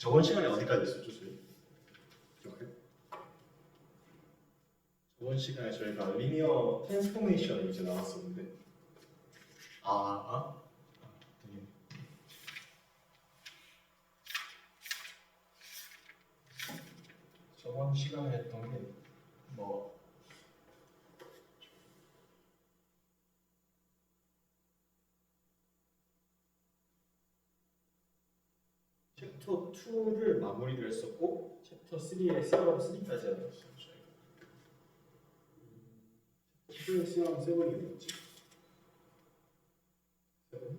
저번 시간에 어디까지 했었죠, 저희? 기억해요? 저번 시간에 저희가 리니어 트랜스포메이션을 이제 나왔었는데 되게 저번 시간에 했던 게 뭐 챕터 2를 마무리를 했었고 챕터 3에 시어럼 3까지 하였어요. 저희가. 챕터 2의 시어럼 7이 뭐였지? 7?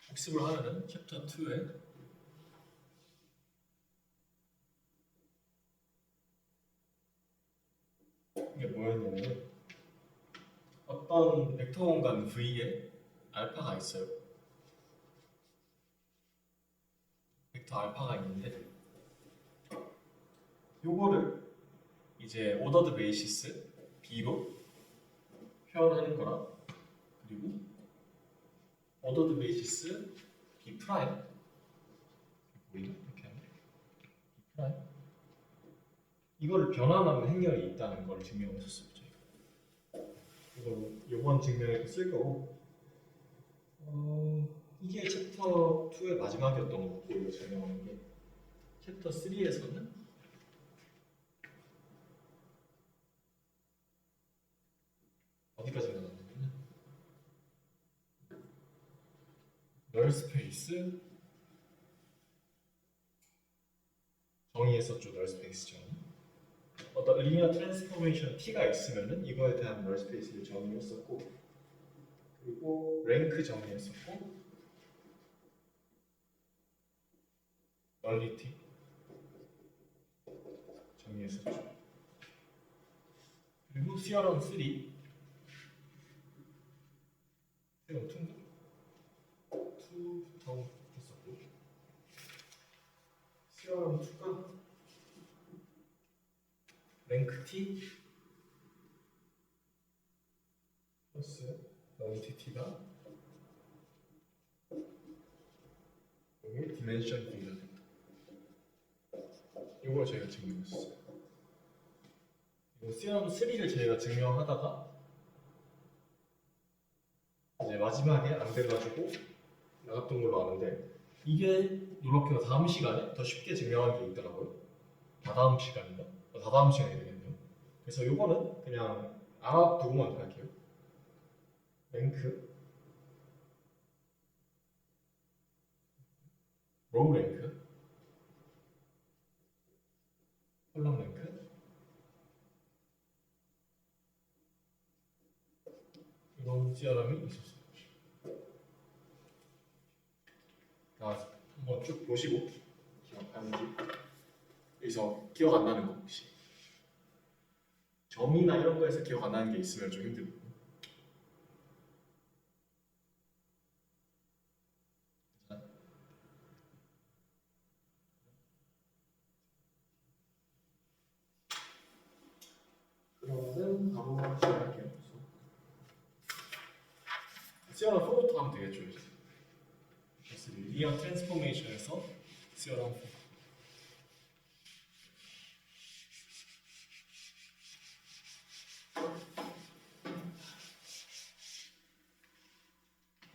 복습을 하면은 챕터 2에 이게 뭐였냐면 어떤 벡터 공간 V에 알파가 있어요. 벡터 알파가 있는데 요거를 이제 오더드 베이시스 B로 표현하는 거랑 그리고 오더드 베이시스 B 프라임 보이나? 이렇게 하면 B 프라임 이거를 변환하는 행렬이 있다는 걸 증명했었어요. 이거 이번 증명에도 쓸 거고 이게 챕터 2의 마지막이었던 거고 이거 증명하는 게 챕터 3에서는 어디까지 나갔냐면 널 스페이스 정의했었죠. 널 스페이스 정의 어떤 리니어 트랜스포메이션 T가 있으면은 이거에 대한 널 스페이스를 정의했었고 그리고 랭크 정의했었고 널리티 정의했었죠. 그리고 시어럼 3 시어럼 2인가? 2부터 했었고 시어럼 2가 랭크 T 플러스 널리티 T가 여기 디멘션 V가 된다. 이걸 저희가 증명했어요. 시어럼 3를 저희가 증명하다가 이제 마지막에 안 돼가지고 나갔던 걸로 아는데 이게 놀랍게도 다음 시간에 더 쉽게 증명한 게 있더라고요. 다다음 시간인가? 다다음 시간이 되겠네요. 그래서 요거는 그냥 알아두고만 갈게요. 랭크 로우 랭크 콜럼 랭크 이런 시어럼이 있었어요. 한번 쭉 보시고 기억하는지 여기서 기억 안 나는 거 혹시 점이나 이런 거에서 기억 안 나는 게 있으면 좀 힘들고 그러면 바로 시작할게요. 시어럼 4부터 하면 되겠죠 이제. 리니어 트랜스포메이션에서 시어럼 4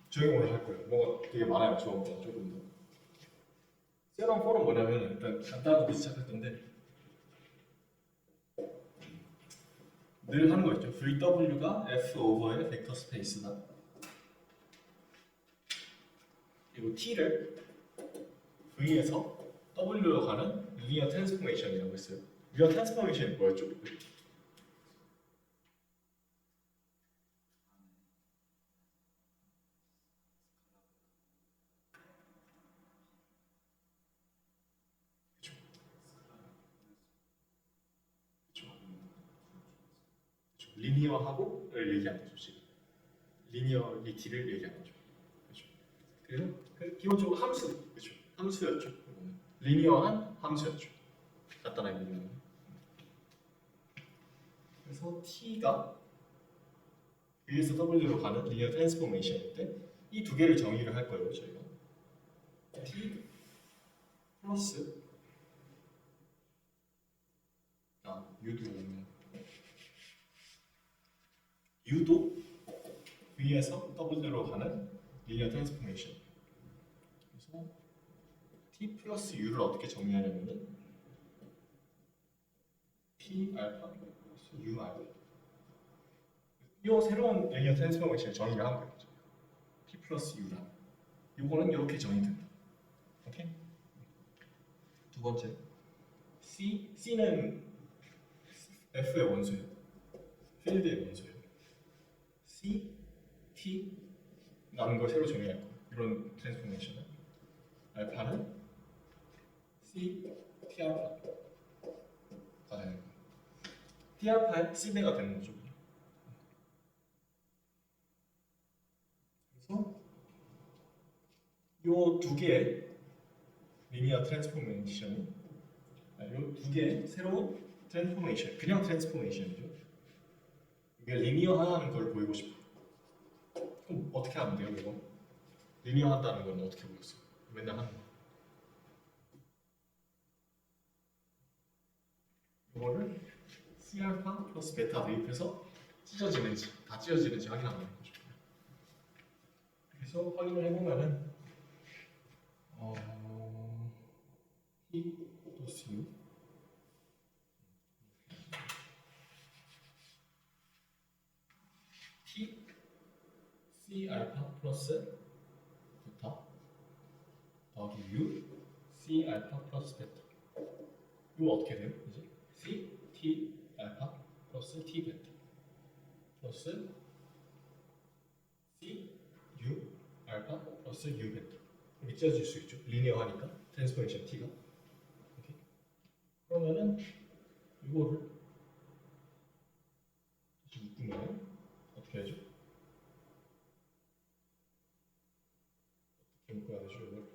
저희 오늘 할 거예요. 뭐가 되게 많아요. 저거보다 조금 더. 시어럼 4는 뭐냐면 일단 간단하게 시작할 건데 늘 하는 거 있죠. VW가 F 오버의 벡터 스페이스다. 그리고 T를 V에서 W로 가는 리니어 트랜스포메이션이라고 했어요. 리니어 트랜스포메이션이 뭐였죠? 리니어하고를 얘기하는 거죠. 지금. 리니어리티를 얘기하는 거죠. 그렇죠. 그래서 기본적으로 함수, 그렇죠. 함수였죠. 리니어한 함수였죠. 간단하게 얘기하면. 그래서 T가 V에서 W로 가는 리니어 트랜스포메이션일 때 이 두 개를 정의를 할 거예요, 저희가. t 플러스 u도 있네. u도 V에서 W로 가는 리니어 트랜스포메이션. 그래서 t 플러스 u를 어떻게 정의하냐면은 t 알파 플러스 u 알파. 이 새로운 리니어 트랜스포메이션을 정의를 한 거예요. t 플러스 u라. 이거는 이렇게 정의된다. 오케이? 두 번째, C는 F의 원소예요. 필드의 원소예요. C, T 라는 걸 새로 정의할 거예요. 이런 트랜스포메이션은 알파는 C, T 알파가 되는 거예요. T 알파의 C배가 되는 거죠. 그래서 이 두 개의 리니어 트랜스포메이션이 이 두 개의 새로운 트랜스포메이션, 그냥 트랜스포메이션이죠. 이게 리니어하다는 걸 보이고 싶어요. 그럼 어떻게 하면 돼요, 이거? 리니어한다는 건 어떻게 보였어요? 맨날 하는 거. 이거를 C 알파 플러스 베타 대입해서 찢어지는지, 다 찢어지는지 확인하는 거죠. 그래서 확인을 해보면은 T 플러스 U T C 알파 플러스 베타 더하기 U C 알파 플러스 베타. 이거 어떻게 돼요? 이제 C T 알파 플러스 T 베타 플러스 C U 알파 플러스 U 베타. 이렇게 찢어질 수 있죠. 리니어하니까 트랜스포메이션 T가. 오케이. 그러면은 이거를 다시 묶으면 어떻게 하죠? 어떻게 묶어야 되죠? 이걸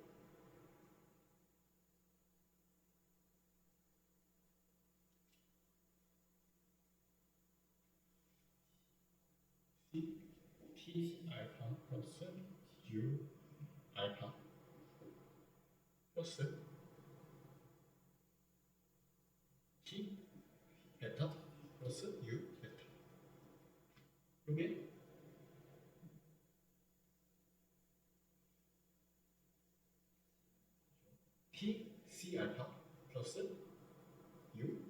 C T 알파 플러스 U 알파 플러스 T 베타 플러스 U 베타. 이게 T C 알파 플러스 U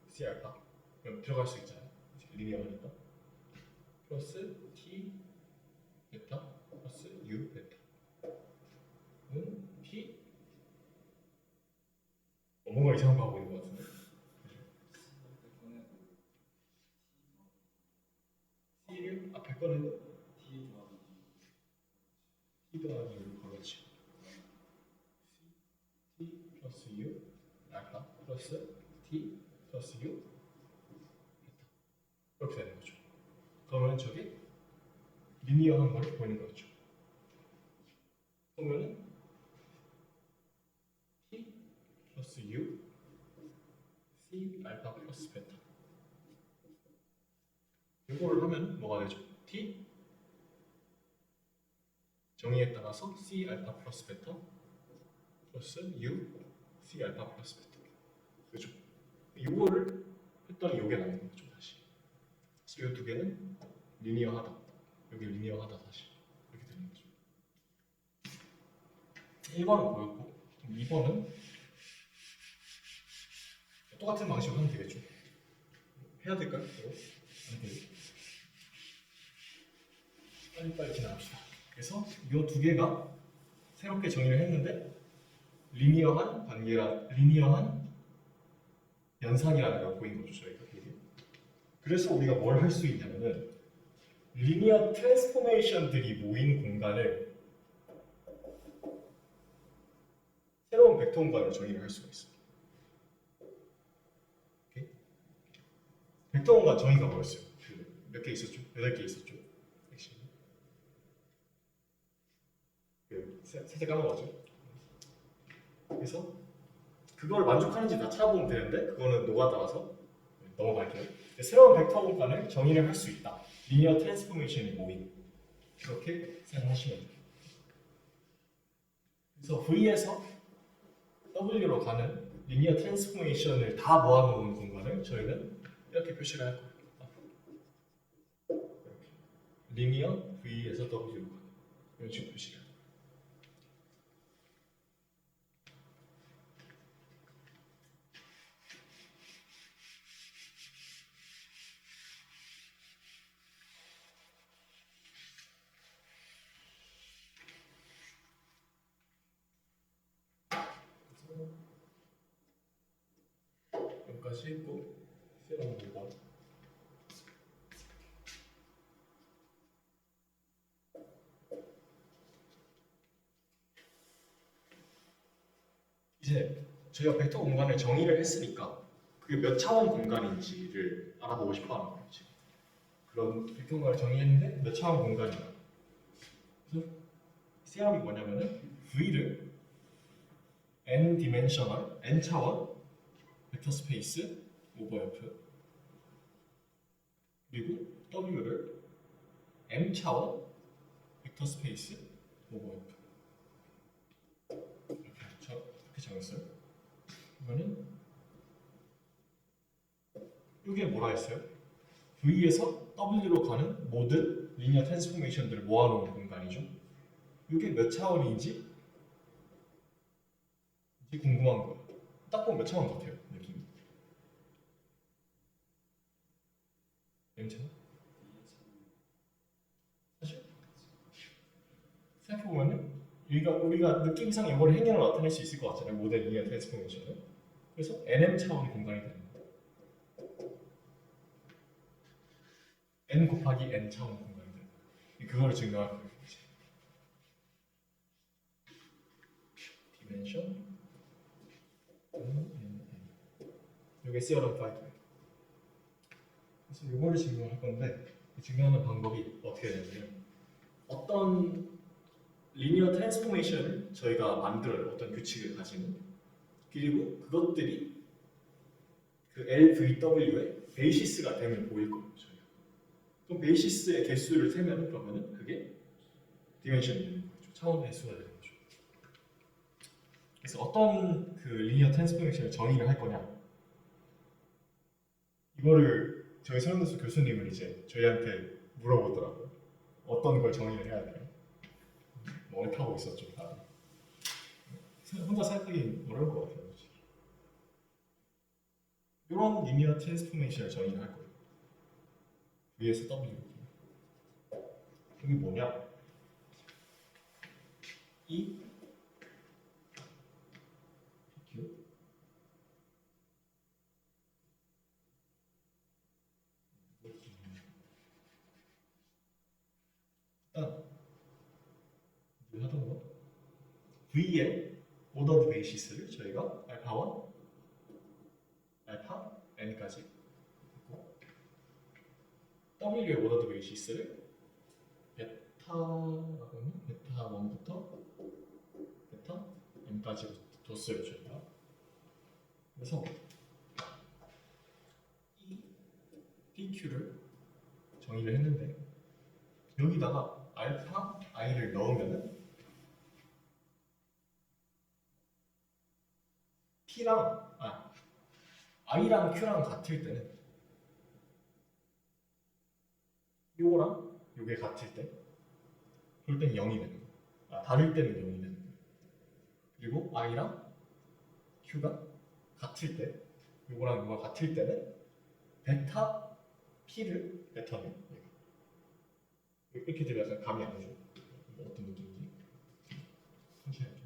C 알파. 그럼 들어갈 수 있잖아요. 리니어하니까. 플러스 T 베타 플러스 U 베타. T 뭔가 이상한 거 하고 있는 것 같은데. T를 앞에 거는 T 더하기 U 그렇지. T 플러스 U 알파 플러스 T 플러스 U 베타. 이렇게 되는 거죠. 그러면 저게 리니어한 걸 보이는 거죠. 그러면은 T 플러스 U C 알파 플러스 베타. 이거를 하면 뭐가 되죠? T 정의에 따라서 C 알파 플러스 베타 플러스 U C 알파 플러스 베타. 그죠? 이거를 했더니 이게 나오는 거죠. 다시 이 두 개는 리니어하다. 여기 리니어하다 다시 이렇게 되는 거죠. 1번은 보였고 2번은 똑같은 방식으로 하면 되겠죠. 해야 될까요? 안 돼요. 빨리빨리 지나갑시다. 그래서 이 두 개가 새롭게 정의를 했는데 리니어한 관계라, 리니어한 연산이라는 걸 보인 거죠, 저희가. 그래서 우리가 뭘 할 수 있냐면은 리니어 트랜스포메이션들이 모인 공간을 새로운 벡터 공간으로 정의를 할 수가 있어요. 오케이? 벡터 공간 정의가 뭐였어요? 몇 개 있었죠? 8개 있었죠? 핵심이. 셋째 까먹었죠? 그래서 그걸 만족하는지 다 찾아보면 되는데 그거는 노가다라서 넘어갈게요. 새로운 벡터 공간을 정의를 할 수 있다. 리니어 트랜스포메이션이 모임. 그렇게 생각하시면 돼요. 그래서 V에서 W로 가는 리니어 트랜스포메이션을 다 모아놓은 공간을 저희는 이렇게 표시를 할 거예요. 이렇게. 리니어 V에서 W로 가는 이런 식으로 표시를 해요. 여기까지 있고 세럼 공간. 이제 저희가 벡터 공간을 정의를 했으니까 그게 몇 차원 공간인지를 알아보고 싶어 하는 거예요. 지금. 그런 벡터 공간을 정의했는데 몇 차원 공간이다. 그래서 세럼이 뭐냐면은 V를 n 디멘셔널 n 차원 벡터 스페이스 오버 F 그리고 W를 m 차원 벡터 스페이스 오버 F 이렇게 정했어요. 그러면은 이게 뭐라 했어요? V에서 W로 가는 모든 리니어 트랜스포메이션들을 모아놓은 공간이죠. 이게 몇 차원인지 궁금한 거예요. 딱 보면 몇 차원 같아요, 느낌이. m 차원? 사실 생각해보면은 우리가 느낌상 이걸 행렬로 나타낼 수 있을 것 같잖아요. 모델 리니어 트랜스포메이션을. 그래서 nm 차원의 공간이 되는 거예요. n 곱하기 n 차원 공간이 되는 거예요. 그거를 증명할 거예요. 디멘션 이게 세어럼 5예요. 그래서 이거를 증명할 건데 증명하는 방법이 어떻게 되냐면 어떤 리니어 트랜스포메이션을 저희가 만들어요. 어떤 규칙을 가지는. 그리고 그것들이 그 LVW의 베이시스가 되면 보일 거예요. 저희가. 그럼 베이시스의 개수를 세면 그러면은 그게 디멘션이 되는 거죠. 차원의 수가 되는 거죠. 그래서 어떤 그 리니어 트랜스포메이션을 정의를 할 거냐 이거를 저희 서영수 교수님은 이제 저희한테 물어보더라고요. 어떤 걸 정의를 해야 돼요? 뭐 타고 있었죠. 혼자 생각하기 어려울 것 같아요. 솔직히. 이런 리니어 트랜스포메이션을 정의를 할 거예요. 위에서 W. 이게 뭐냐? 이 PQ 일단 하던 거 V의 오더드 베이시스를 저희가 알파 1, 알파 n까지 했고 W의 오더드 베이시스를 베타라고는 베타 1부터 베타 n까지 뒀어요 저희가. 그래서 이 PQ를 정의를 했는데 여기다가 알파 i를 넣으면은 i랑 q랑 같을 때는 요거랑 요게 같을 때 그럴 때는 0이 되는 거예요. 다를 때는 0이 되는 거예요. 그리고 i랑 q가 같을 때 요거랑 요가 같을 때는 베타 p를 뱉어내요. 이렇게 되면 약간 감이 안 오죠. 어떤 느낌인지 잠시만요.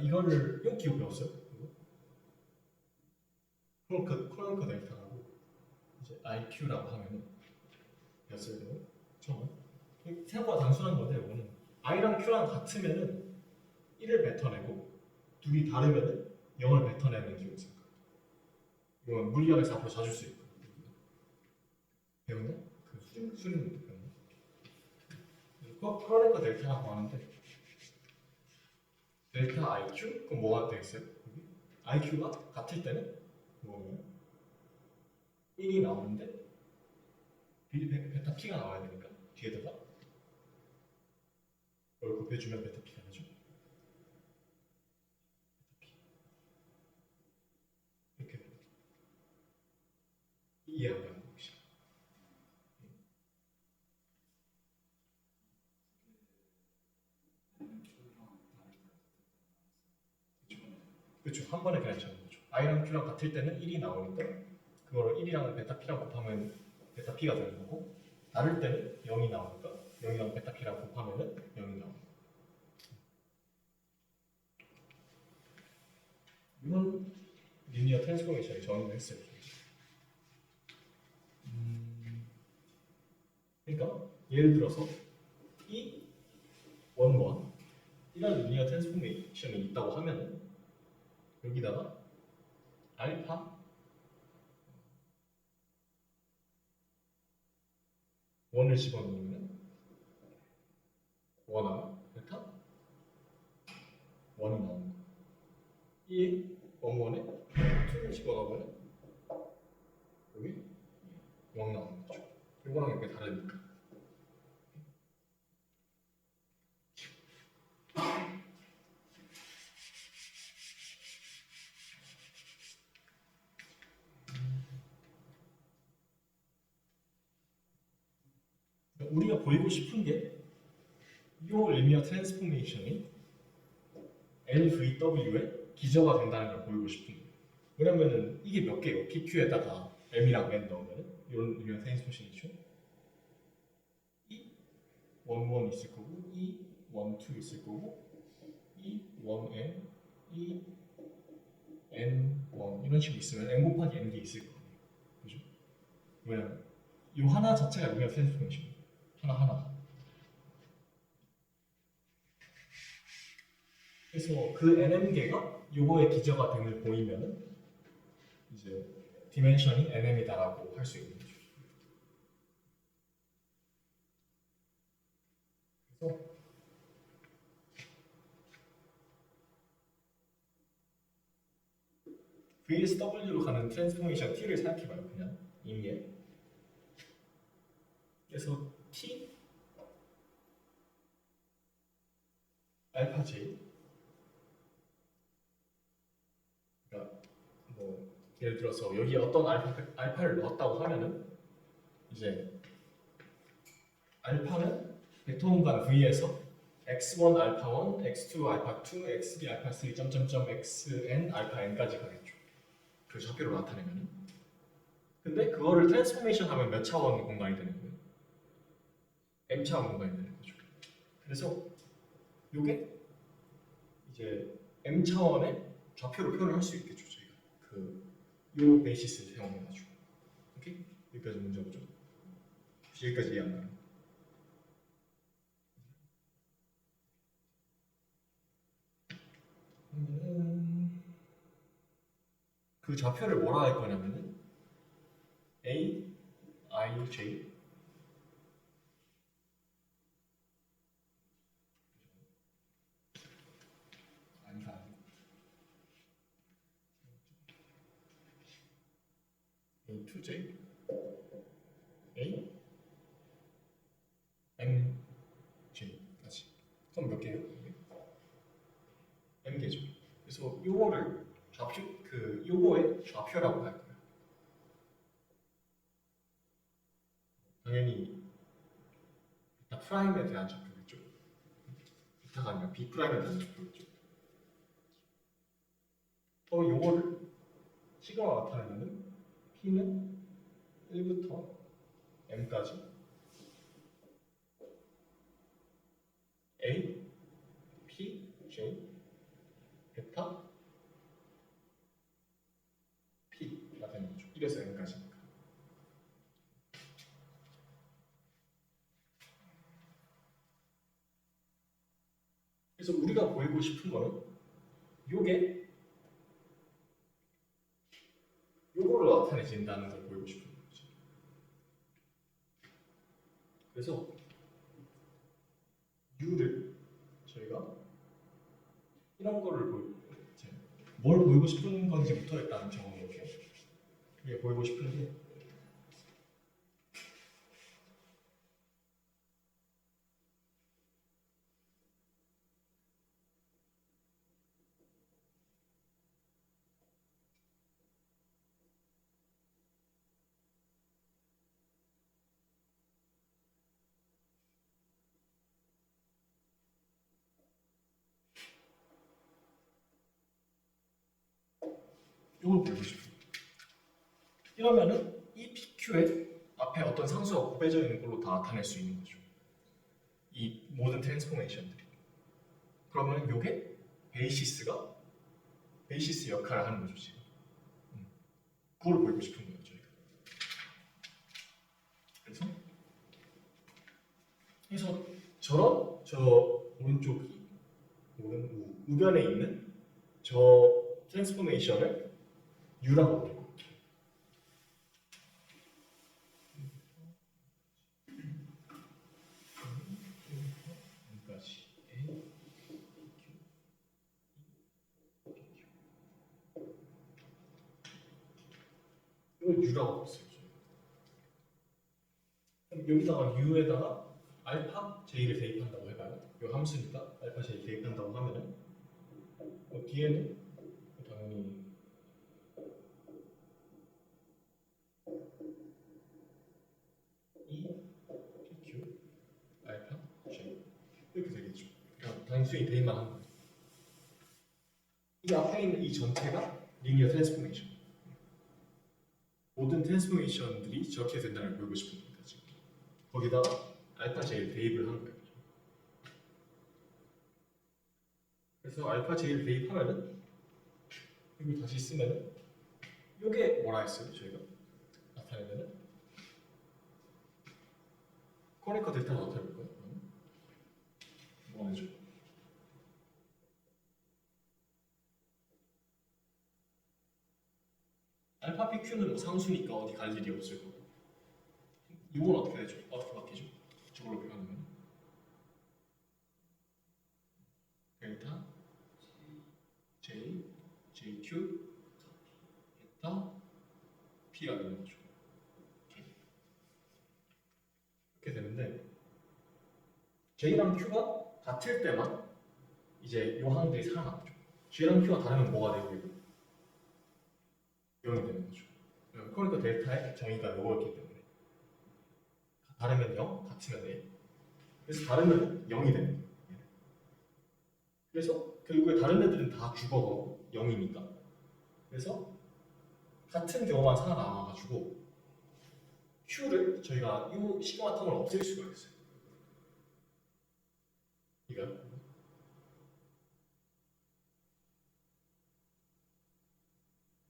이거를 요 기호 배웠어요. 크로니커 델타라고 이제 IQ라고 하면은 배웠어요. 이거 처음. 생각보다 단순한 건데 이거는 I랑 Q랑 같으면은 1을 뱉어내고 둘이 다르면은 0을 뱉어내는 기호가 있어요. 이건 물리학에서 앞으로 자주 쓰일 거예요. 배웠나? 그 수능 배웠나? 크로니커 델타라고 하는데 델타 IQ? 그럼 뭐가 되겠어요? IQ가 같을 때는 뭐냐면 1이 나오는데 베타 P가 나와야 되니까 뒤에다가 이걸 곱해주면 베타 P가 되죠. 이렇게 됩니다. 이해 안 가는 혹시? 그렇죠. 한 번에 그냥 찾는 거죠. i랑 q랑 같을 때는 1이 나오니까 그거를 1이랑 베타 p랑 곱하면 베타 p가 되는 거고, 다를 때는 0이 나오니까 0이랑 베타 p랑 곱하면은 0이 나오는 거예요. 이건 리니어 트랜스포메이션이 정의를 했어요. 그러니까 예를 들어서 이 원원 이런 리니어 트랜스포메이션이 있다고 하면은 여기다가 알파 원을 집어넣으면 원하나 베타 원이 나오는 거예요. 이 원원에 2를 집어넣으면 여기 0 나오는 거죠. 이거랑 이게 다르니까. 우리가 보이고 싶은 게 이 리니어 트랜스포메이션이 LVW의 기저가 된다는 걸 보이고 싶은 거예요. 왜냐면은 이게 몇 개예요? PQ에다가 M이랑 N 넣으면 이런 리니어 트랜스포메이션이죠. 이 1, 1 있을 거고, 이 1, 2 있을 거고, 이 1N, 이 N1 이런 식으로 있으면 N 곱하기 N개 있을 거예요. 그죠? 왜냐면 이 하나 자체가 리니어 트랜스포메이션이에요. 하나하나. 그래서 그 NM개가 요거의 기저가 됨을 보이면은 이제 디멘션이 NM이다라고 할 수 있는 거죠. 그래서 VSW로 가는 트랜스포메이션 T를 생각해봐요. 그냥 임의에. 그래서 T 알파 J 그러니까 뭐 예를 들어서 여기 어떤 알파를 넣었다고 하면은 이제 알파는 벡터 공간 V에서 x1 알파 1, x2 알파 2, x3 알파 3, 점점점 xn 알파 n까지 가겠죠. 그 좌표로 나타내면은. 근데 그거를 트랜스포메이션 하면 몇 차원 공간이 되는 거예요? m 차원 공간이 되는 거죠. 그래서 이게 이제 m 차원의 좌표로 표현을 할 수 있겠죠. 저희가 요 베이시스를 사용해가지고. 오케이? 여기까지 문제 없죠? 여기까지 이해 안 가요? 그 좌표를 뭐라 할 거냐면은 A, I, J 아니다. A, 2J A, M, J까지. 그럼 몇 개예요? M 개죠. 그래서 요거를 좌표 요거의 좌표라고 할 거예요. 당연히 비타 프라임에 대한 좌표겠죠. 비타가 아니라 B 프라임에 대한 좌표겠죠. 요거를 시그마 나타내면은 P는 1부터 M까지 A, P, J, 베타, P가 되는 거죠. 1에서 M까지니까. 그래서 우리가 보이고 싶은 거는 요게 요거로 나타내진다는 걸 보이고 싶은 거죠. 그래서 U를 저희가 이런 거를 뭘 보이고 싶은 건지부터 일단 적어놓을게요. 이게 보이고 싶은 게 이걸 보고 싶어요. 이러면은 이 PQ에 앞에 어떤 상수가 곱해져 있는 걸로 다 나타낼 수 있는 거죠. 이 모든 트랜스포메이션들이. 그러면 이게 베이시스 역할을 하는 거죠 지금. 그걸 보고 싶은 거예요 저희가. 그래서 저런 저 오른쪽 우변에 있는 저 트랜스포메이션을 U라고 부르고 여기까지 A, 이걸 U라고 했어요. 여기다가 U에다가 알파 J를 대입한다고 해봐요. 이 함수니까 알파 J 대입한다고 하면은 뒤에는 당연히 E, PQ, 알파, J 이렇게 되겠죠. 그냥 단순히 대입만 하는 거예요. 이 앞에 있는 이 전체가 리니어 트랜스포메이션. 모든 트랜스포메이션들이 저렇게 된다는 걸 보고 싶은 겁니다. 지금. 거기다가 알파 J를 대입을 하는 거예요. 그래서 알파 J를 대입하면은 이걸 다시 쓰면은 이게 뭐라 했어요? 저희가 나타내면은 코네커 델타를 나타내볼까요? 뭐 하죠? 알파 PQ는 뭐 상수니까 어디 갈 일이 없을 거고 이건 어떻게 되죠? 어떻게 바뀌죠? 저걸로 표현하면 델타 J, JQ, 베타, P가 되는 거죠. 이렇게 되는데 J랑 Q가 같을 때만 이제 요 항들이 살아남죠. G랑 Q가 다르면 뭐가 되고 이거? 0이 되는 거죠. 그러니까 델타의 정의가 요거였기 때문에 다르면 0, 같으면 1. 그래서 다르면 0이 되는 거예요. 그래서 결국에 다른 애들은 다 죽어서 0이니까. 그래서 같은 경우만 살아남아가지고 Q를 저희가 이 시그마 텀을 없앨 수가 있어요. 이거요?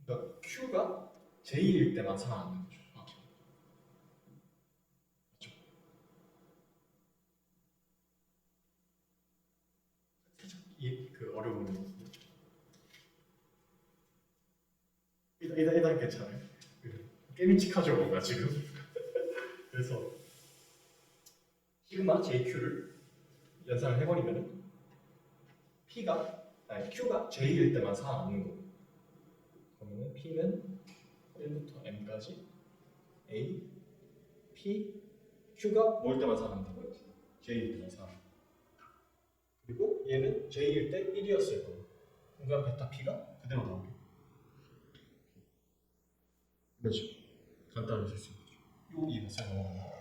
그러니까 Q가 J일 때만 살아남는 거죠. 맞죠? 살짝 그 어려운 거. 일단 괜찮아요. 깨미칙하죠 뭔가 지금. 그래서 시그마 JQ를 연산을 해버리면은 Q가 J일 때만 살아남는 거고. 그러면은 P는 1부터 M까지 A, P, Q가 뭘 때만 살아남는다고요? J일 때만 살아남는 거고. 그리고 얘는 J일 때 1이었을 거고. 그러니까 베타 P가 그대로 나오게. 그렇죠. 간단히 쓸 수 있죠. 이 뱃살 넘어가는 거.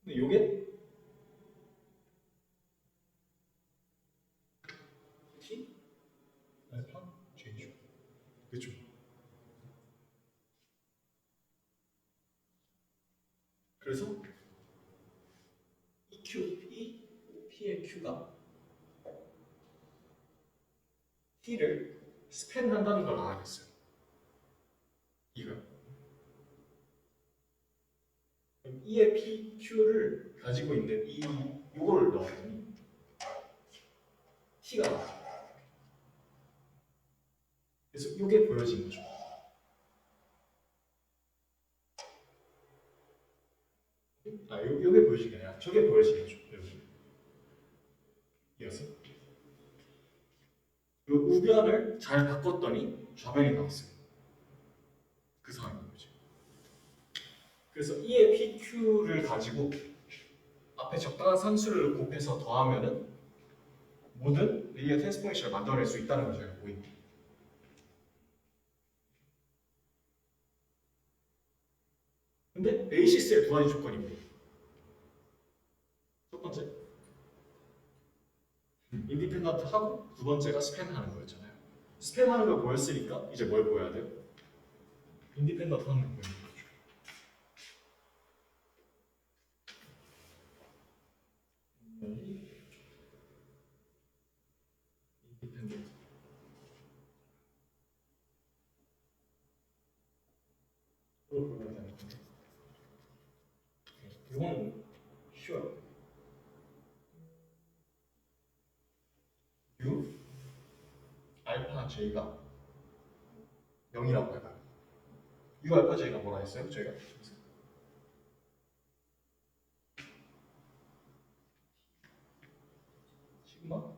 근데 요게 T, 알파, J죠. 그렇죠. 그래서 P의 Q가 T를 스팬한다는 걸 알아야겠어요. 이거요. 그럼 E의 PQ를 가지고 있는 요거를 넣었더니 T가 나와요. 그래서 이게 보여지는 거죠. 요게 보여지는 게 아니라 저게 보여지는 거죠. 이어서 요 우변을 잘 바꿨더니 좌변이 나왔어요. 그 상황인 거죠. 그래서 E의 PQ를 가지고 앞에 적당한 상수를 곱해서 더하면은 모든 리니어 트랜스포메이션을 만들어낼 수 있다는 걸 저희가 보입니다. 근데 베이시스의 두 가지 조건이 뭐예요? 첫 번째, 인디펜던트 하고 두 번째가 스팬 하는 거였잖아요. 스팬 하는 걸 보였으니까 이제 뭘 보여야 돼요? 인디펜던트 하는 거 보여야 되죠. 인디펜던트. 이걸 보여야 되는 건데. 이건 쉬워요. U 알파 J가 0이라고 해봐요. U 알파 J가 뭐라 했어요? 저희가 시그마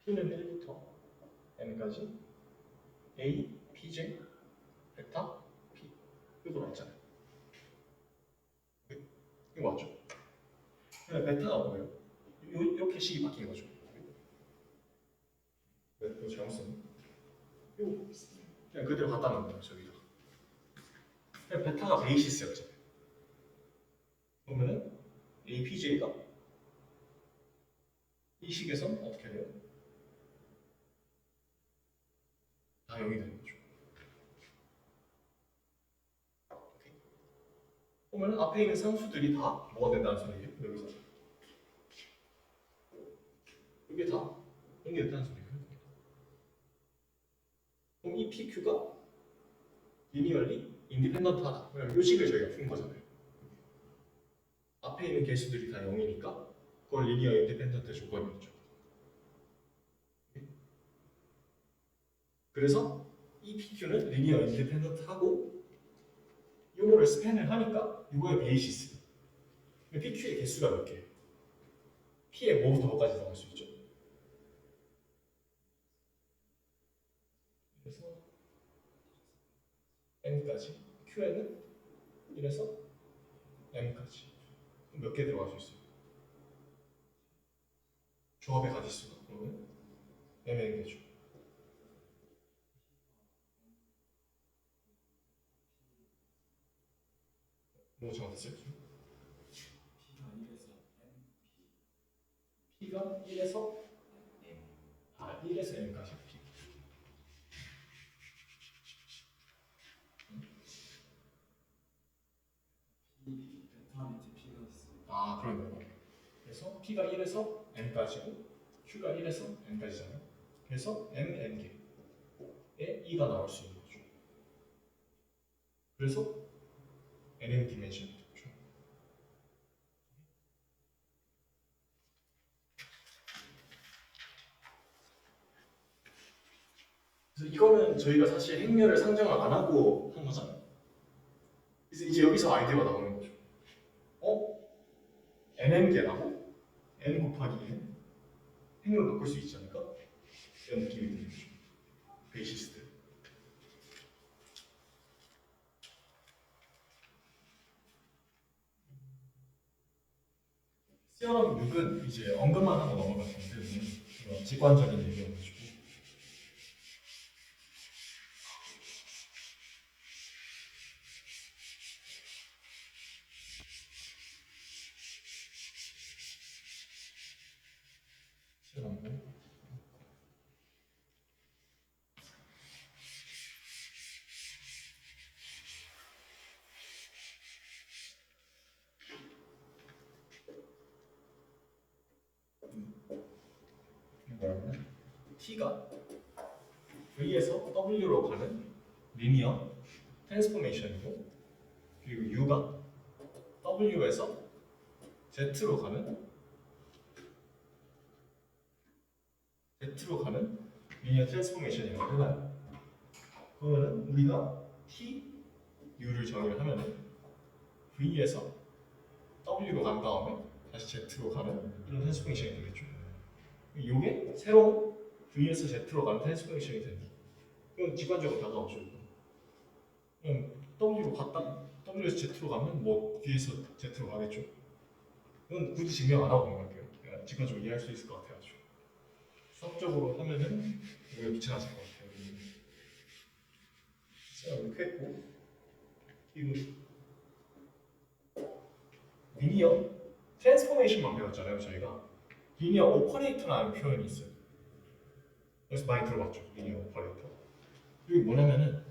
P는 1부터 N까지 A, PJ, 베타, P 이거 나왔잖아요. 이거 맞죠? 베타가 뭐예요? 이렇게 식이 바뀐 거죠. 이거 잘못 썼네. 이거 그냥 그대로 갖다 놓은 거예요. 저기다. 그냥 베타가 베이시스였잖아요. 그러면은 APJ가 이 식에서 어떻게 돼요? 다 0이 되는 거죠. 오케이. 그러면 앞에 있는 상수들이 다 뭐가 된다는 소리예요? 여기서 이게 다 0이 된다는 소리예요. 그럼 이 PQ가 리니얼리 인디펜던트하다. 왜냐면 이 식을 저희가 푼 거잖아요. 앞에 있는 개수들이 다 0이니까 그걸 리니어 인디펜던트 조건이었죠. 그래서 이 PQ는 리니어 인디펜던트하고 이거를 스팬을 하니까 이거의 베이시스. PQ의 개수가 몇 개예요? P의 뭐부터 뭐까지 나올 수 있죠? 그래서 N까지 Q에는 1에서 M까지 몇 개 들어갈 수 있어요? 조합의 가지수가 그러면 MN개죠. 뭐 잘못했어요? P가 1에서 M. 1에서 M까지 P. 그러네요. 그래서 P가 1에서 N까지고 Q가 1에서 N까지잖아요. 그래서 MN개에 2가 나올 수 있는 거죠. 그래서 NN 디멘션이 되죠. 그래서 이거는 저희가 사실 행렬을 상정을 안 하고 한 거잖아요. 그래서 이제 여기서 아이디어가 나오는 거죠. NN개라고 N 곱하기 N 행렬을 바꿀 수 있지 않을까? 이런 느낌이 드는 거죠. 베이시스들. 시어럼 6은 이제 언급만 하고 넘어갈 건데 직관적인 얘기여가지고 시어럼 6 뭐냐면 T가 V에서 W로 가는 리니어 트랜스포메이션이고 그리고 U가 W에서 Z로 가는 리니어 트랜스포메이션이라고 해봐요. 그러면 우리가 T, U를 정의를 하면 V에서 W로 간 다음에 다시 Z로 가는 이런 트랜스포메이션이 되겠죠. 이게 새로운 V에서 Z로 가는 트랜스포메이션이 된다. 이건 직관적으로 다가오죠. 그럼 W로 갔다 W에서 Z로 가면 뭐 V에서 Z로 가겠죠. 이건 굳이 증명 안 하고 넘어갈게요. 그냥 직관적으로 이해할 수 있을 것 같아요. 수학적으로 하면은 우리가 귀찮아질 것 같아요. 자, 이렇게 했고 이거 리니어 트랜스포메이션만 배웠잖아요, 저희가. 리니어 오퍼레이터라는 표현이 있어요. 그래서 많이 들어봤죠, 리니어 오퍼레이터. 이게 뭐냐면은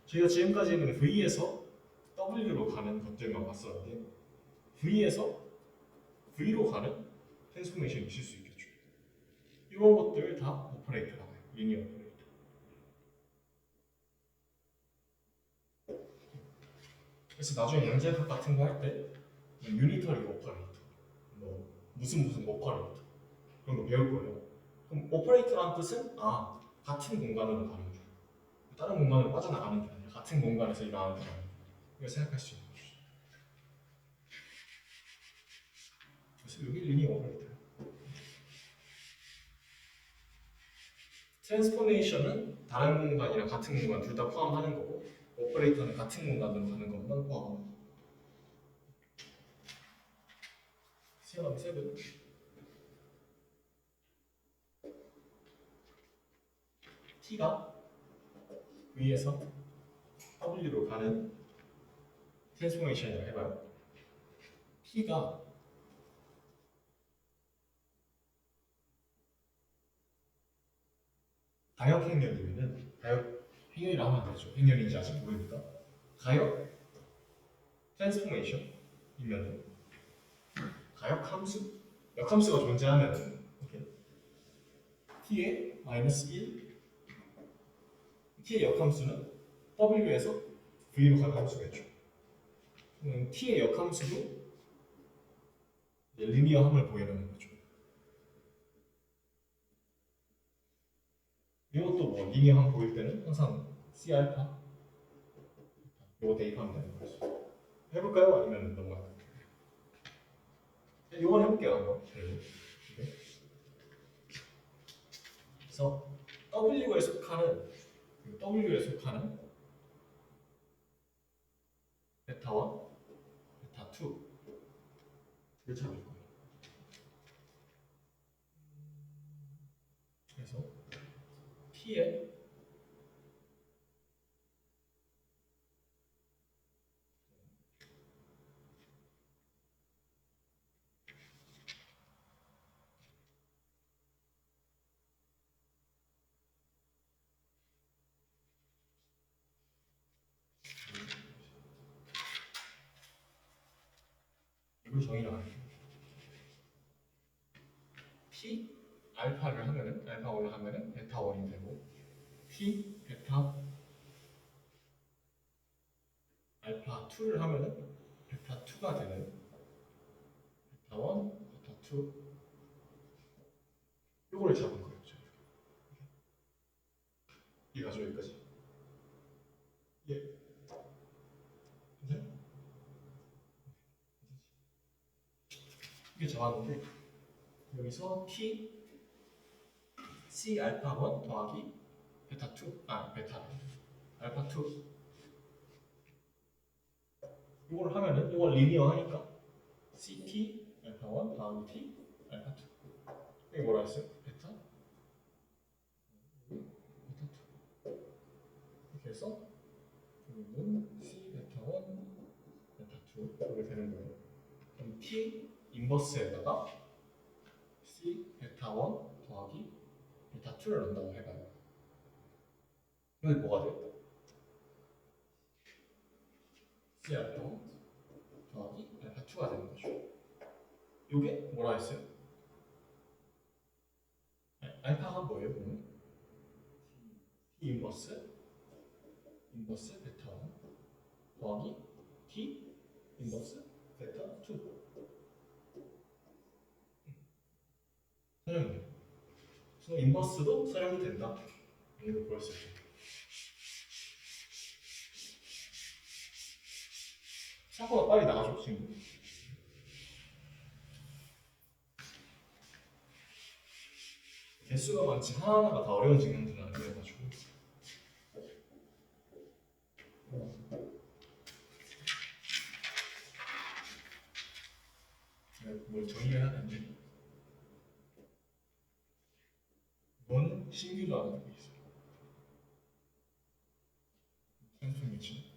저희가 지금까지는 V에서 W로 가는 것들만 봤었는데 V에서 V로 가는 트랜스포메이션이 있을 수 있겠죠. 이런 것들 다 오퍼레이터라고 해요. 리니어 오퍼레이터. 그래서 나중에 영재학 같은 거 할 때 유니터리 오퍼레이터, 뭐 무슨 오퍼레이터 그런 거 배울 거예요. 그럼 오퍼레이터라는 뜻은 같은 공간으로 가는 중, 다른 공간으로 빠져나가는 게 아니라 같은 공간에서 일어나는 게 아니라 이걸 생각할 수 있는 거죠. 그래서 여기 리니어 오퍼레이터. 트랜스포메이션은 다른 공간이랑 같은 공간 둘 다 포함하는 거고, 오퍼레이터는 같은 공간으로 가는 것만 포함합니다. 시험 7. T가 V에서 W로 가는 트랜스포메이션이라고 해봐요. T가 가역 행렬이면은, 가역 행렬이라고 하면 안 되죠. 행렬인지 아직 모르니까. 가역 트랜스포메이션이면은 가역 함수, 역함수가 존재하면은 이렇게 T의 마이너스 1, T의 역함수는 W에서 V로 가는 함수겠죠. T의 역함수도 리니어함을 보이는 거죠. 이것도 뭐 리니어함 보일 때는 항상 C 알파 이거 대입하면 되는 거죠. 해볼까요? 아니면 넘어갈까요? 이건 해볼게요 한번. 그래서 W에 속하는 베타 1, 베타 2를 찾을 거예요. 그래서 T의 이걸 정의를 하는 거예요. P 알파를 하면은 알파 1을 하면은 베타 1이 되고, P 베타 알파 2를 하면은 베타 2가 되는 베타 1, 베타 2 요거를 잡은 거예요. 이해가죠 여기까지? 예. 괜찮아요? 이게 잡았는데 여기서 T C 알파 1 더하기 베타 2, 베타 알파 2 이걸 하면은 이걸 리니어 하니까 CT 알파 1 더하기 T 알파 2 이게 뭐라 했어요? 베타 베타 2 이렇게 해서 여기는 C 베타 1 베타 2 이렇게 되는 거예요. 그럼 T 인버스에다가 C 베타 1 더하기 베타 2를 넣는다고 해봐요. 여기 뭐가 돼요? C 알파 1 더하기 알파 2가 되는 거죠. 이게 뭐라 했어요? 알파가 뭐예요? 그러면? T 인버스 베타 1 더하기 T 인버스 베타 2 사용이 돼요. 그래서 인버스도 사용이 된다. 이걸 볼 수 있죠. 생각보다 빨리 나가죠 지금. 개수가 많지 하나하나가 다 어려운 증명들은 아니어가지고. 뭘 정의를 해야 되는데 이거는 신규도라는 게 있어요. 트랜스폼 위치.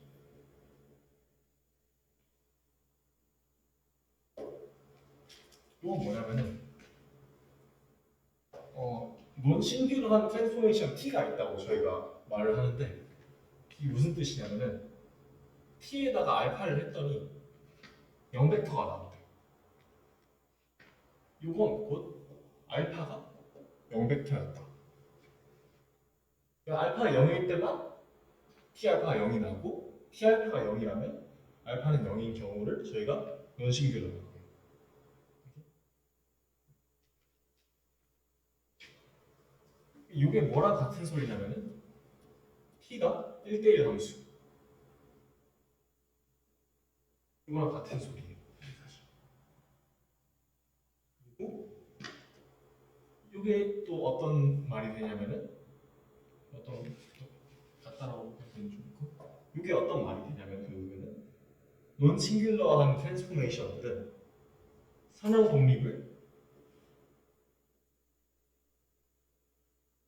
이건 뭐냐면은 논 싱귤러한 트랜스포메이션 t가 있다고 저희가 말을 하는데 이게 무슨 뜻이냐면은 t에다가 알파를 했더니 0벡터가 나옵니다. 이건 곧 알파가 0벡터였다. 알파가 0일 때만 t 알파가 0이 나고 t 알파가 0이라면 알파는 0인 경우를 저희가 논싱귤러라고 해요. 이게 뭐랑 같은 소리냐면은 t가 1대1 함수 이거랑 같은 소리예요. 사실. 그리고 이게 또 어떤 말이 되냐면은 어떤 갖다라고 하면 좋고 이게 어떤 말이 되냐면 결국에는 논 싱귤러한 트랜스포메이션들은 선형 독립을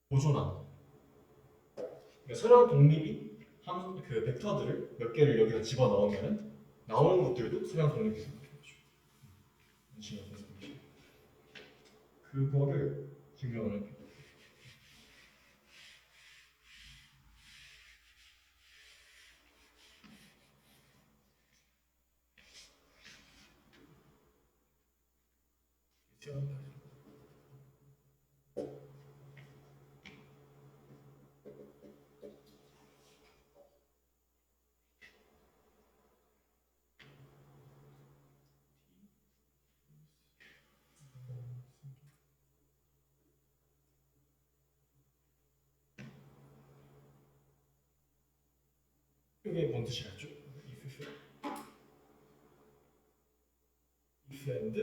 보존하는 거예요. 그러니까 선형 독립이 그 벡터들을 몇 개를 여기다 집어 넣으면 나오는 것들도 선형 독립이 되는 거죠. 그거를 증명을 해요. 이게 뭔 뜻이겠죠? if and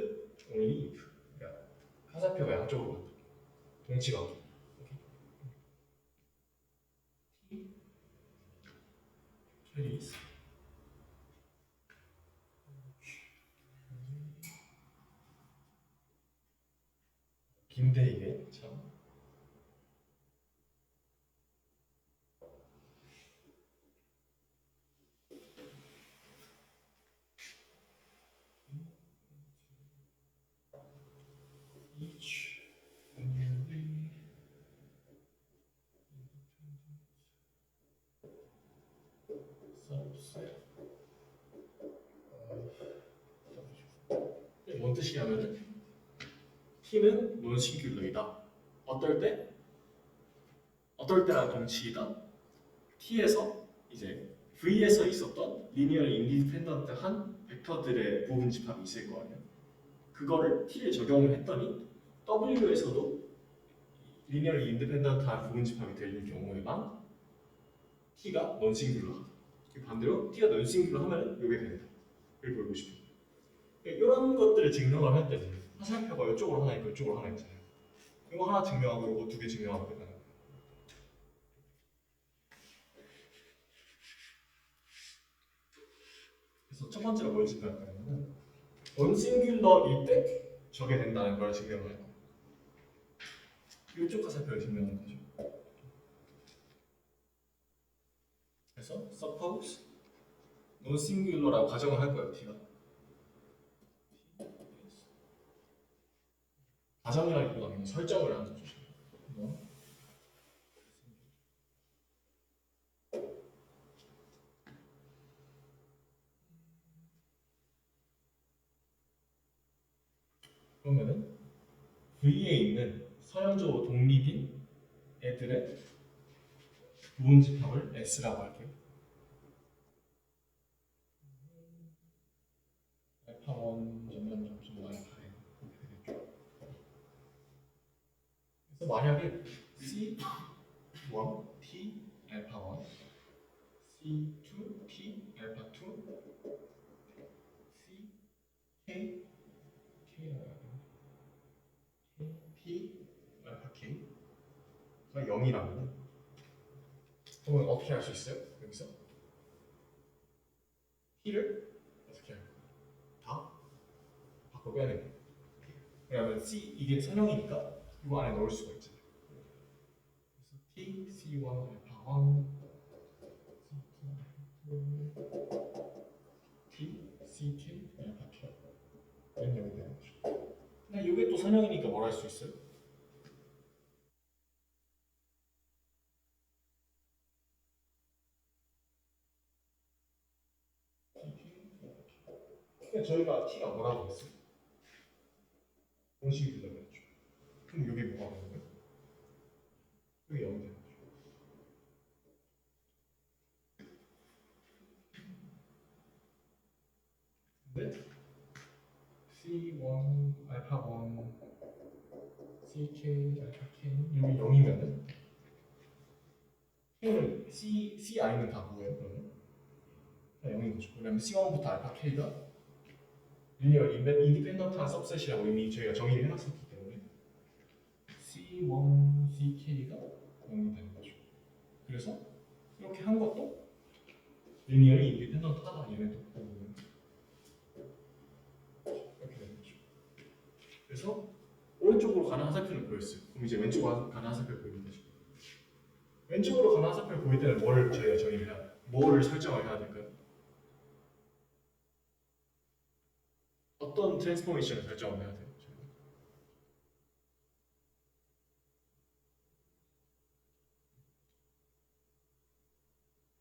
only if. 그러니까 화살표가 양쪽으로 간다. 동치관계. 트레이스. 긴데 이게 참. 뭔 뜻이냐면은 t는 논싱귤러이다. 어떨 때랑 동치이다. t에서 이제 v에서 있었던 리니어 인디펜던트한 벡터들의 부분 집합이 있을 거 아니에요. 그거를 t에 적용을 했더니 w에서도 리니어 인디펜던트한 부분 집합이 되는 경우에만 t가 논싱귤러하다. 반대로 t가 논싱귤러 하면 이게 된다. 이걸 보이고 싶어요. 이런 것들을 증명을 할 때는 화살표가 이쪽으로 하나 있고 이쪽으로 하나 있잖아요. 이거 하나 증명하고 이거 두 개 증명하고 끝나는 거예요. 그래서 첫 번째로 뭘 증명할 거냐면 논싱귤러일 때 저게 된다는 걸 증명을 할 거예요. 이쪽 화살표를 증명하는 거죠. 그래서 suppose 논싱귤러라고 가정을 할 거예요. t가 가정이라기보다는 설정을 하는 거죠. 그러면은 V에 있는 서양적으로 독립인 애들의 부분 집합을 S라고 할게요. 알파 1 점점점점 알파 n 되겠죠. 그래서 만약에 C1 T 알파 1, C2 T 알파 2, C K P 알파 K가 0이라면 그러면 어떻게 할 수 있어요? 여기서 T를 어떻게 할까요? 다 바꿔 빼야 돼요. 왜냐하면 C 이게 선형이니까 이거 안에 넣을 수가 있잖아요. 그래서 T, C1 알파 1, T, CT 알파 K 이런 여기 되는 거죠. 근데 이게 또 선형이니까 뭘 할 수 있어요? 그냥 저희가 t가 뭐라고 했어요? 공식이 불러냈죠. 그럼 여기 뭐가 되는 거예요? 여기 0이 되는 거죠. 근데 C1, 알파1, CK, 알파 K 여기 0이면은 K는 CI는 다 뭐예요? 그러면? 다 0인 거죠. 그러면 C1부터 알파 K가 리니어 인디펜던트한 सब셋이라고 이미 저희가 정의를 해놨었기 때문에 C1, CK가 0이 되는 거죠. 그래서 이렇게 한 것도 리니어리 인디펜던트하다 얘네도 보면 이렇게 되는 거죠. 그래서 오른쪽으로 가는 화살표를 보였어요. 그럼 이제 왼쪽으로 가는 화살표를 보이면 되죠. 왼쪽으로 가는 화살표를 보일 때는 뭐를 저희가 정의를 해야 돼요? 뭐를 설정을 해야 될까요? 어떤 트랜스포메이션을 설정을 해야 돼요?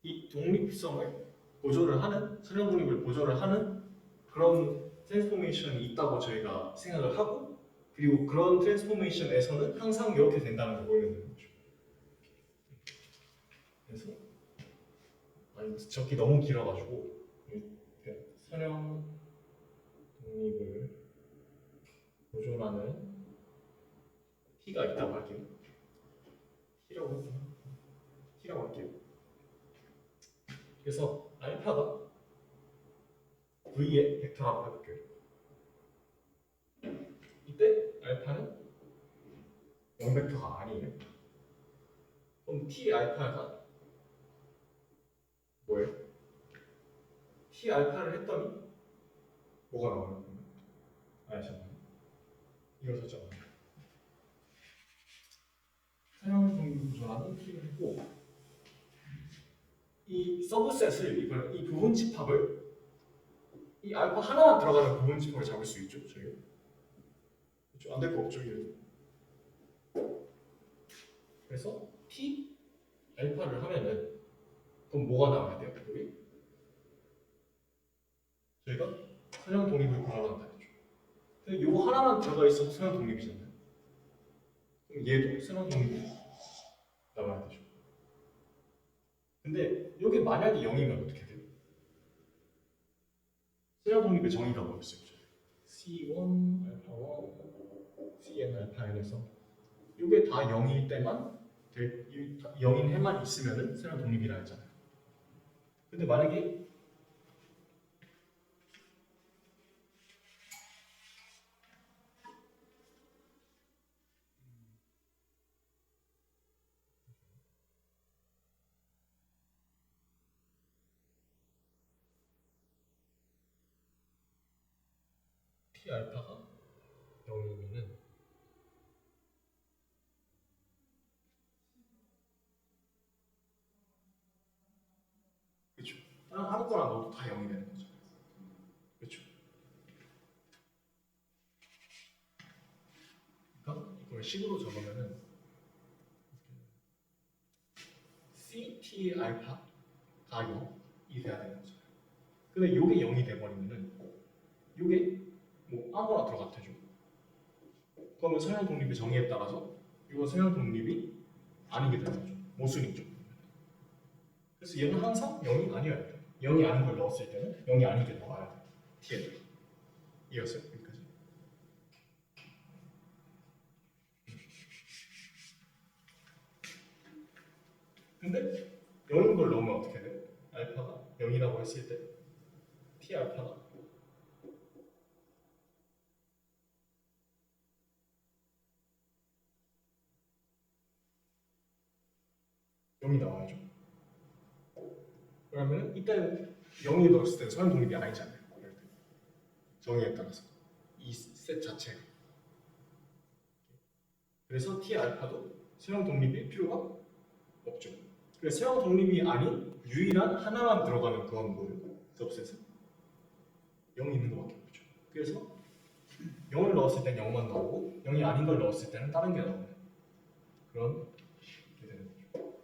이 독립성을 보존을 하는, 선형 독립을 보존을 하는 그런 트랜스포메이션이 있다고 저희가 생각을 하고, 그리고 그런 트랜스포메이션에서는 항상 이렇게 된다는 걸 보이면 되는 거죠. 그래서 적기 너무 길어가지고 선형 독립을 보존하는 t가 있다고 할게요. t라고 할게요. 그래서 알파가 v의 벡터라고 해볼게요. 이때 알파는 0벡터가 아니에요. 그럼 t 알파가 뭐예요? t 알파를 했더니 뭐가 나와요? 잠깐만. 이거 설정. 선형 독립 보존하는 t를 했고, 이 서브셋을 이 부분 집합을 이 알파 하나만 들어가는 부분 집합을 잡을 수 있죠, 저희가. 그렇죠? 안 될 거 없죠, 얘는. 그래서 t 알파를 하면은 그럼 뭐가 나와야 돼요, 여기? 저희가 선형 독립을 보존한다 했죠. 근데 요거 하나만 들어가 있어도 선형 독립이잖아요. 그럼 얘도 선형 독립이 나와야 되죠. 근데 여기 만약에 0이면 어떻게 돼요? 선형 독립의 정의가 뭐였어요? C1 알파 1, Cn 알파 n에서 이게 다 0일 때만 0인 해만 있으면은 선형 독립이라 했잖아요. 근데 만약에 T 알파가 0이면은 그렇죠. 아무거나 넣어도 다 0이 되는 거죠. 그렇죠. 그러니까 이걸 식으로 적으면은 CT 알파가 0이 돼야 되는 거죠. 근데 이게 0이 돼버리면은 이게 뭐 아무거나 들어가도 되죠. 그러면 선형 독립의 정의에 따라서 이거 선형 독립이 아니게 되는 거죠. 모순이죠. 그래서 얘는 항상 0이 아니어야 돼요. 0이 아닌 걸 넣었을 때는 0이 아니게 나와야 돼요. t에 이었어요. 여기까지. 근데 0인 걸 넣으면 어떻게 돼요? 알파가 0이라고 했을 때 t 알파가 0이 나와야죠. 그러면 이때는 0이 넣었을 때는 선형 독립이 아니잖아요. 정의에 따라서 이 셋 자체가. 그래서 t 알파도 선형 독립일 필요가 없죠. 그래서 선형 독립이 아닌 유일한 하나만 들어가는 그건 뭐예요? सब셋은 0이 있는 것밖에 없죠. 그래서 0을 넣었을 땐 0만 나오고 0이 아닌 걸 넣었을 때는 다른 게 나오는 그런 게 되는 거죠.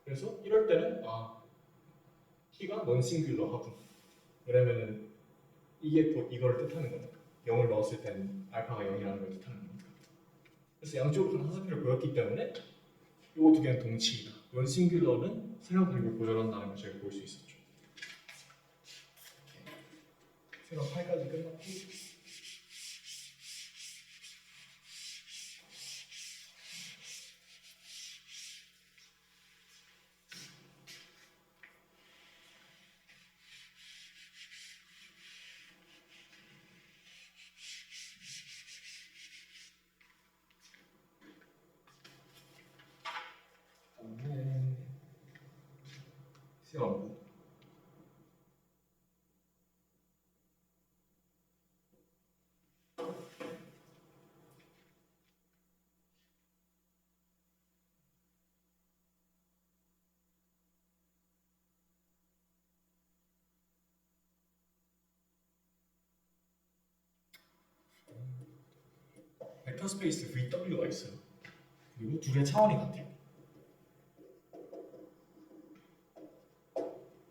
그래서 이럴 때는 t가 넌싱귤러하군. 왜냐면은 이게 곧 이걸 뜻하는 거니까 0을 넣었을 땐 알파가 0이라는 걸 뜻하는 거니까. 그래서 양쪽으로 화살표를 보였기 때문에 이거 두 개는 동치이다. 논싱귤러는 세로 그림을 보존한다는 걸 저희가 볼 수 있었죠. 세로 8까지 끝났고 세로 벡터 스페이스 VW가 있어요. 그리고 둘의 차원이 같아요.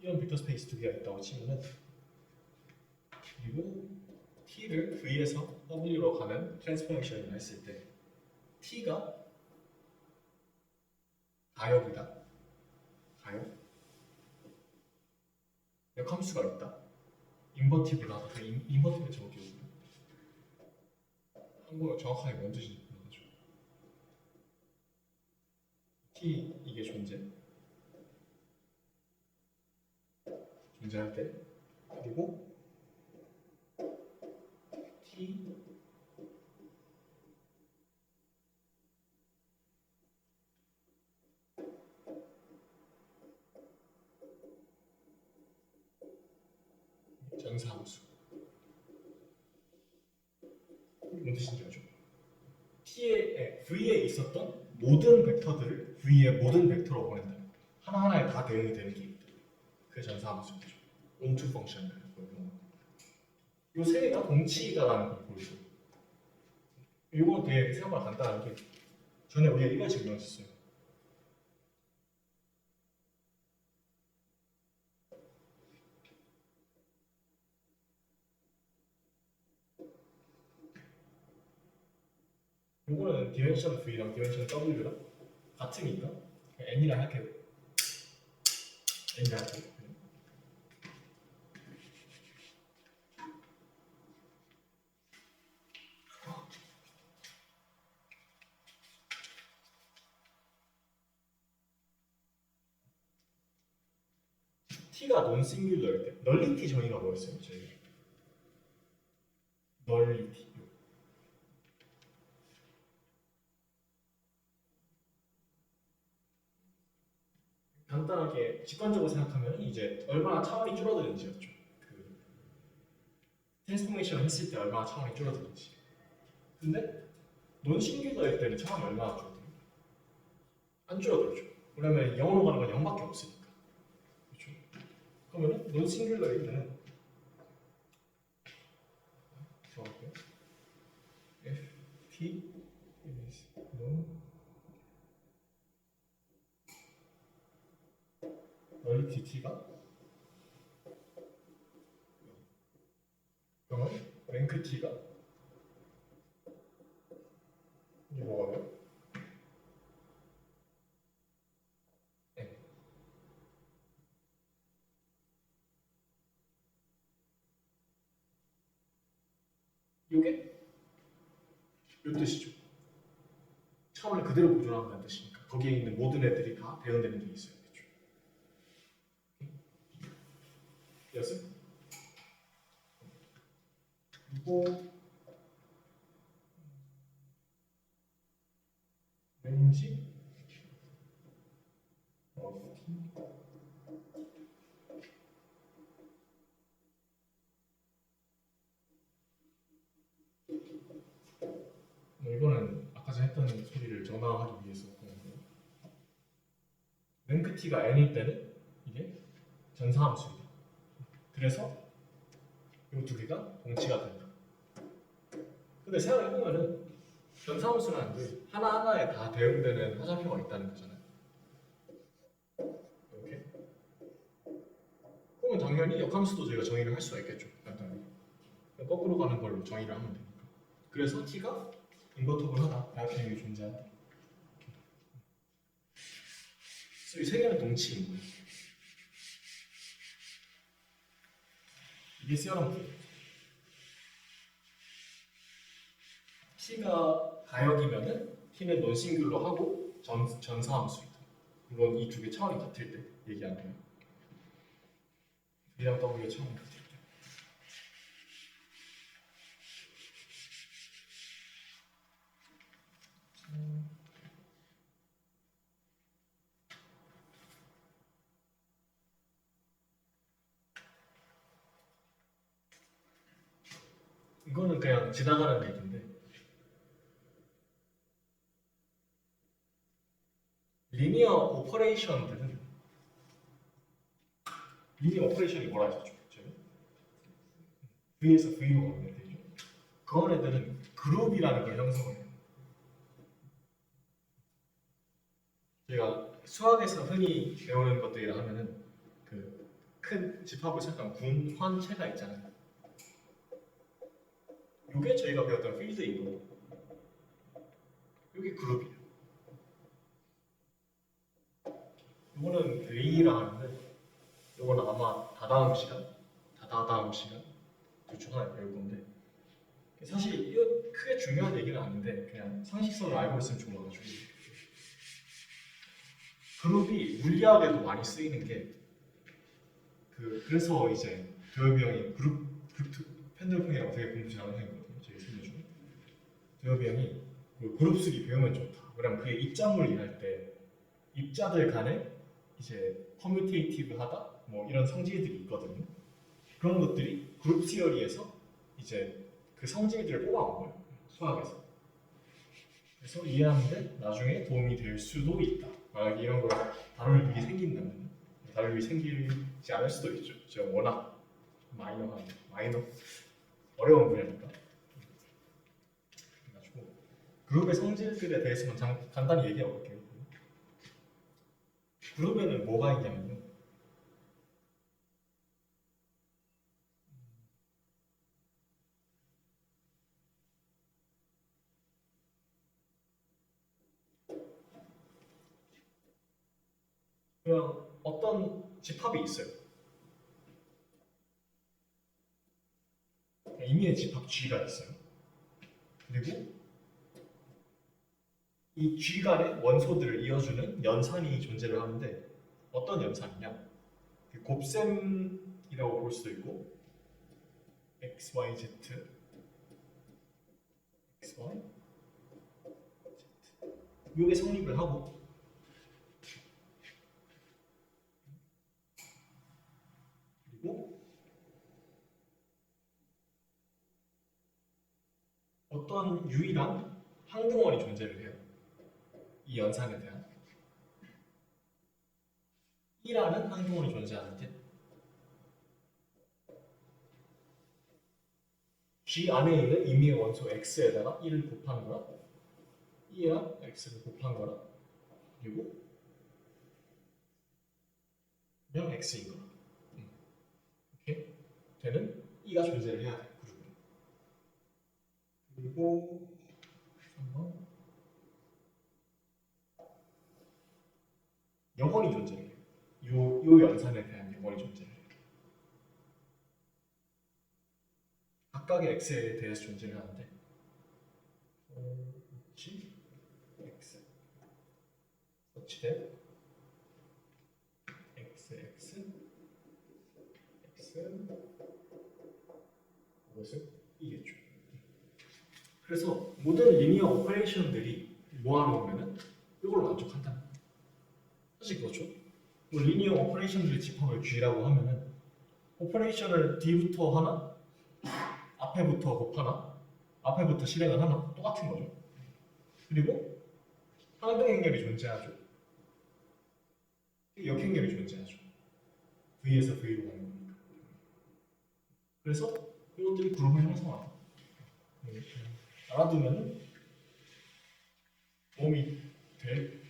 이런 벡터 스페이스 두 개가 있다고 치면은 그리고 t를 v에서 w로 가는 트랜스포메이션을 했을 때 t가 가역이다. 가역. 역함수가 있다. 인버티브다. 그 인버티브 제목 기억나? 한국어 정확하게 뭔 뜻인지 몰라가지고. t 이게 존재할 때 그리고 t 전사함수. 뭔 뜻인지 알죠? V에 있었던 모든 벡터들을 V의 모든 벡터로 보낸다. 하나하나에 다 대응이 되는 게 있다. 그게 전사함수죠. 온투 펑션을 보여요. 이 세 개가 동치이다라는 걸 보여줘. 이거 되게 생각보다 간단한 게 전에 우리가 이걸 증명했었어요. 이거는 디멘션 V랑 디멘션 W랑 같으니까 N이랑 할게요. N이랑 할게요. T가 논싱귤러일 때 널리티 정의가 뭐였어요? 저희가 널리티 간단하게 직관적으로 생각하면 이제 얼마나 차원이 줄어드는지였죠. 그 트랜스포메이션을 했을 때 얼마나 차원이 줄어드는지. 근데 논싱귤러일 때는 차원이 얼마나 줄어들어요? 안 줄어들죠. 왜냐면 0으로 가는 건 0밖에 없으니까. 그렇죠? 그러면 논싱귤러일 때는 들어갈게요. ft is non 널리티 t가 그러면 랭크 t가 이게 뭐가 돼요? n. 이게 이 뜻이죠. 차원을 그대로 보존한다는 뜻이니까 거기에 있는 모든 애들이 다 대응되는 게 있어요. 이었어요? 그리고 왠지 이거는 아까 전에 했던 소리를 정당화하기 위해서 랭크 t가 n일 때는 이게 전사함수입니다. 그래서 이 두 개가 동치가 된다. 근데 생각해보면은 전사함수는 안 돼. 하나하나에 다 대응되는 화살표가 있다는 거잖아요. 이렇게. 그러면 당연히 역함수도 저희가 정의를 할 수가 있겠죠. 간단하게. 거꾸로 가는 걸로 정의를 하면 되니까. 그래서 T가 인버터블하다. 다이어킹이 존재한다. 그래서 이 세 개는 동치인 거예요. 이게 시어럼 T가 가역이면은 T는 논싱귤러 하고 전사함수이다. 물론 이 두 개 차원이 같을 때 얘기하는 거예요. V랑 W의 차원이 같을 때. 이거는 그냥 지나가는 얘기인데 리니어 오퍼레이션들은 리니어 오퍼레이션이 뭐라 했었죠? V에서 V로 가면 되죠. 그런 애들은 그룹이라는 걸 형성해요. 저희가 수학에서 흔히 배우는 것들이라 하면은 그 큰 집합을 생각한 군환체가 있잖아요. 이게 저희가 배웠던 필드인 거예요. 이게 그룹이에요. 이거는 A라 하는데 이거는 아마 다다음 시간 둘 중 하나 배울 건데 사실 이거 크게 중요한 얘기는 아닌데 그냥 상식선을 알고 있으면 좋아가지고 그룹이 물리학에도 많이 쓰이는 게 그래서 이제 도엽이 형이 그룹 펜들풍이 어떻게 공부 잘하는 형이거든요. 저희 선배 중에 도엽이 형이 그룹 수기 배우면 좋다. 왜냐면 그게 입자물 일할 때 입자들 간에 이제 커뮤테이티브하다 뭐 이런 성질들이 있거든요. 그런 것들이 그룹 시어리에서 이제 그 성질들을 뽑아온 거예요. 수학에서. 그래서 이해하는데 나중에 도움이 될 수도 있다. 만약에 이런 걸 다룰 일이 생긴다면 다룰 일이 생기지 않을 수도 있죠. 제가 워낙 마이너 어려운 분야니까. 그래가지고 그룹의 성질들에 대해서만 간단히 얘기해 볼게요. 그룹에는 뭐가 있냐면요. 그냥 어떤 집합이 있어요. 임의의 집합 G가 있어요. 그리고 이 G 간의 원소들을 이어주는 연산이 존재를 하는데 어떤 연산이냐? 곱셈이라고 볼 수도 있고 X, Y, Z, X, Y, Z 이게 성립을 하고 그리고 어떤 유일한 항등원이 존재를 해요. 이 연산에 대한 E라는 항등원이 존재하는데 G 안에 있는 임의의 원소 X에다가 1을 곱한 거라 E랑 X를 곱한 거라 그리고 그냥 X인 거라 이렇게 되는 E가 존재를 해야 돼요. 그리고 한번 영원히 존재를 해요. 요 연산에 대한 영원히 존재를 해요. 각각의 X에 대해서 존재를 하는데 G, X 서치된 X, X, X 이것은 이겠죠. 그래서 모든 리니어 오퍼레이션들이 모아놓으면 이걸 만족한다. 사실 그렇죠. 뭐 리니어 오퍼레이션들의 집합을 G라고 하면은 오퍼레이션을 D부터 하나, 앞에부터 곱하나, 앞에부터 실행을 하나 똑같은 거죠. 그리고 항등행렬이 존재하죠. 역행렬이 존재하죠. V에서 V로 가는 거니까. 그래서 이것들이 그룹을 형성한다. 알아두면 도움이 될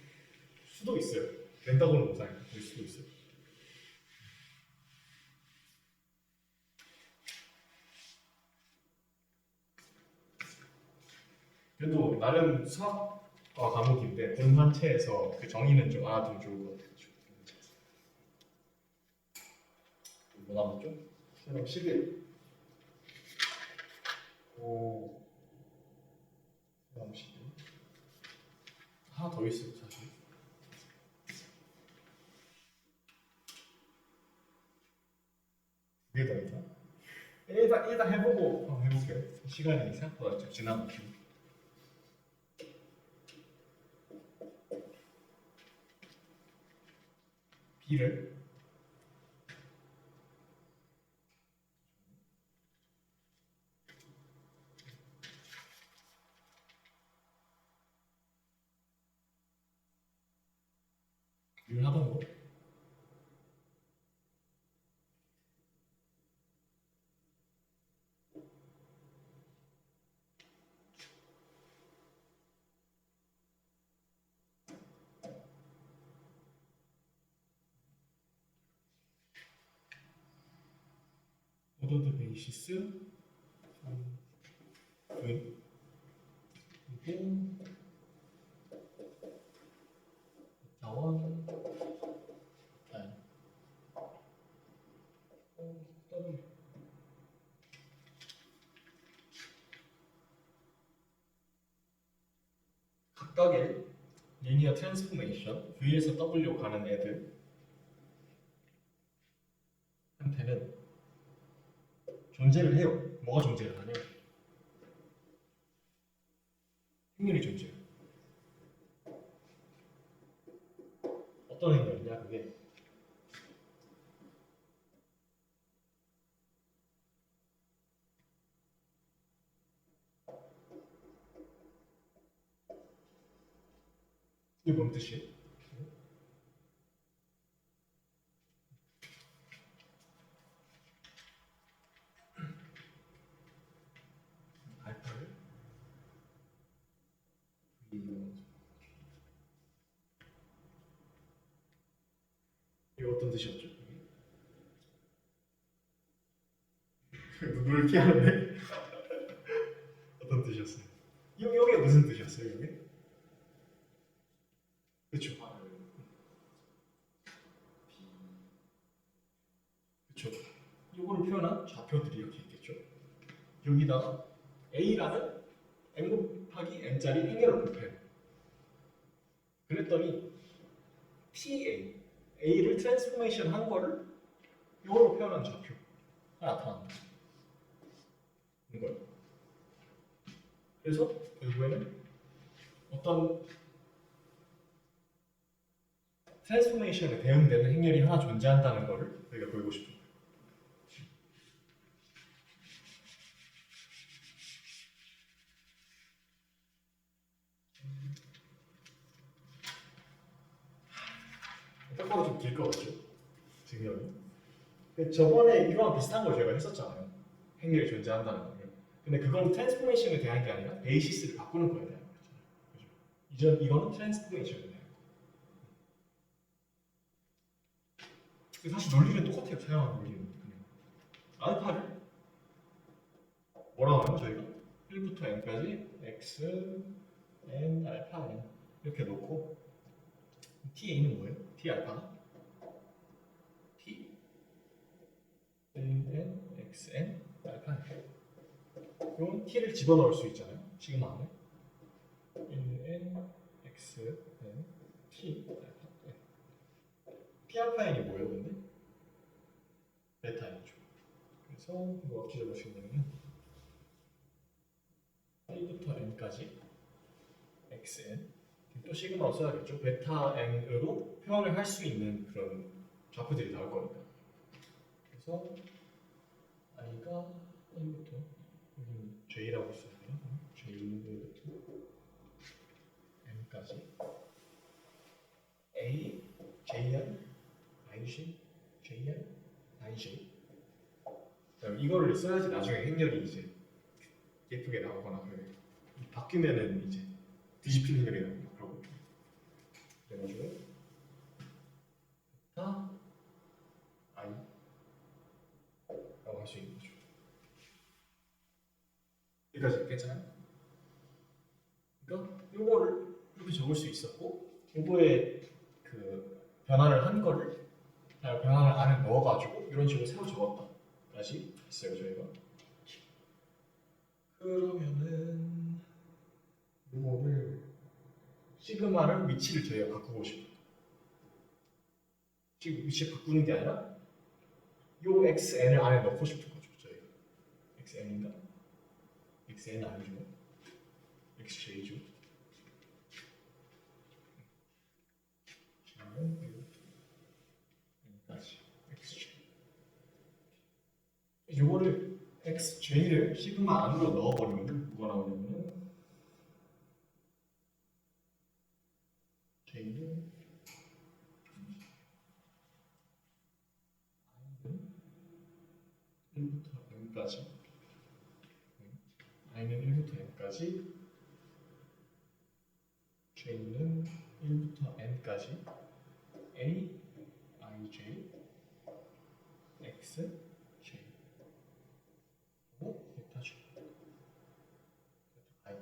수도 있어요. 된다고는 못하니까 될 수도 있어요. 그래도 나름 수학과 과목인데 분한체에서 그 정의는 좀 알아두면 좋을 것 같아요. 뭐 남았죠? 그럼 11. 오, 그다음 11. 하나 더 있어요, 사실. 두개 더 있나? 일단 해보고 한번 해볼게요. 시간이 생각보다 좀 지나가지고. B를 하던 거. 오더드 베이시스 그리고 자원 W 각각의 리니어 트랜스포메이션 V에서 W 가는 애들 한테는 존재를 해요. 뭐가 존재를 하냐? 행렬이 존재해요. 어떤 행렬이냐 그게 이게 뭔 뜻이에요? 알파를 이게 어떤 뜻이었죠? 눈을 피하는데 어떤 뜻이었어요? 여기 무슨 뜻이었어요? 여기? 그렇죠. 그렇죠. 이거를 표현한 좌표들이 이렇게 있겠죠. 여기다가 A라는 n 곱하기 n짜리 행렬을 곱해요. 그랬더니 A를 트랜스포메이션 한 거를 이걸로 표현한 좌표가 나타난다. 이거예요. 그래서 결국에는 어떤 트랜스포메이션에 대응되는 행렬이 하나 존재한다는 거를 우리가 보이고 싶은 거예요. 딱 봐도 좀 길 것 같죠? 증명이. 저번에 이거랑 비슷한 걸 저희가 했었잖아요. 행렬이 존재한다는 거를. 근데 그건 트랜스포메이션에 대한 게 아니라 베이시스를 바꾸는 거에 대한 거잖아요. 이거는 트랜스포메이션에 대한 거. 사실 논리는 똑같아요. 사용하는 논리는. 알파를 뭐라고 하면 저희가 1부터 n까지 x, n, 알파, n 이렇게 놓고 TA는 뭐예요? T 알파가 T, n, x, n, 알파 이건 T를 집어넣을 수 있잖아요. 시그마 안에 1n, x, n, T, 알파, n P 알파 n이 뭐예요? 근데? 베타 n이죠. 그래서 이거 어떻게 적으시냐면 1부터 n까지 xn 또 시그마로 써야겠죠. 베타 n으로 표현을 할 수 있는 그런 좌표들이 나올 거니까. 그래서 i가 1부터 여기는 j라고 써야 되나? j부터 n까지 a, jn, ij, jn, ij. 이거를 써야지 나중에 행렬이 이제 예쁘게 나오거나 그래. 바뀌면은 이제 뒤집힌 행렬이 나옵니다. 그러고 그래가지고 다 i라고 할 수 있는 거죠. 여기까지 괜찮아요? 적을 수 있었고 요거에 그 변화를 한 거를 변화를 안에 넣어가지고 이런 식으로 새로 적었다까지 있어요 저희가. 그러면은 요거를 시그마를 위치를 저희가 바꾸고 싶어요. 지금 위치 바꾸는 게 아니라 요 xn을 안에 넣고 싶은 거죠 저희가. xn인가? xn 아니죠? xj죠. 다시 xj. 요거를 xj를 시그마 안으로 넣어버리면 뭐가 나오냐면은 j를 i는 1부터 n까지 i는 1부터 n까지 j는 1부터 n까지 a, ij, x, j 그리고 베타 j, 베타 i.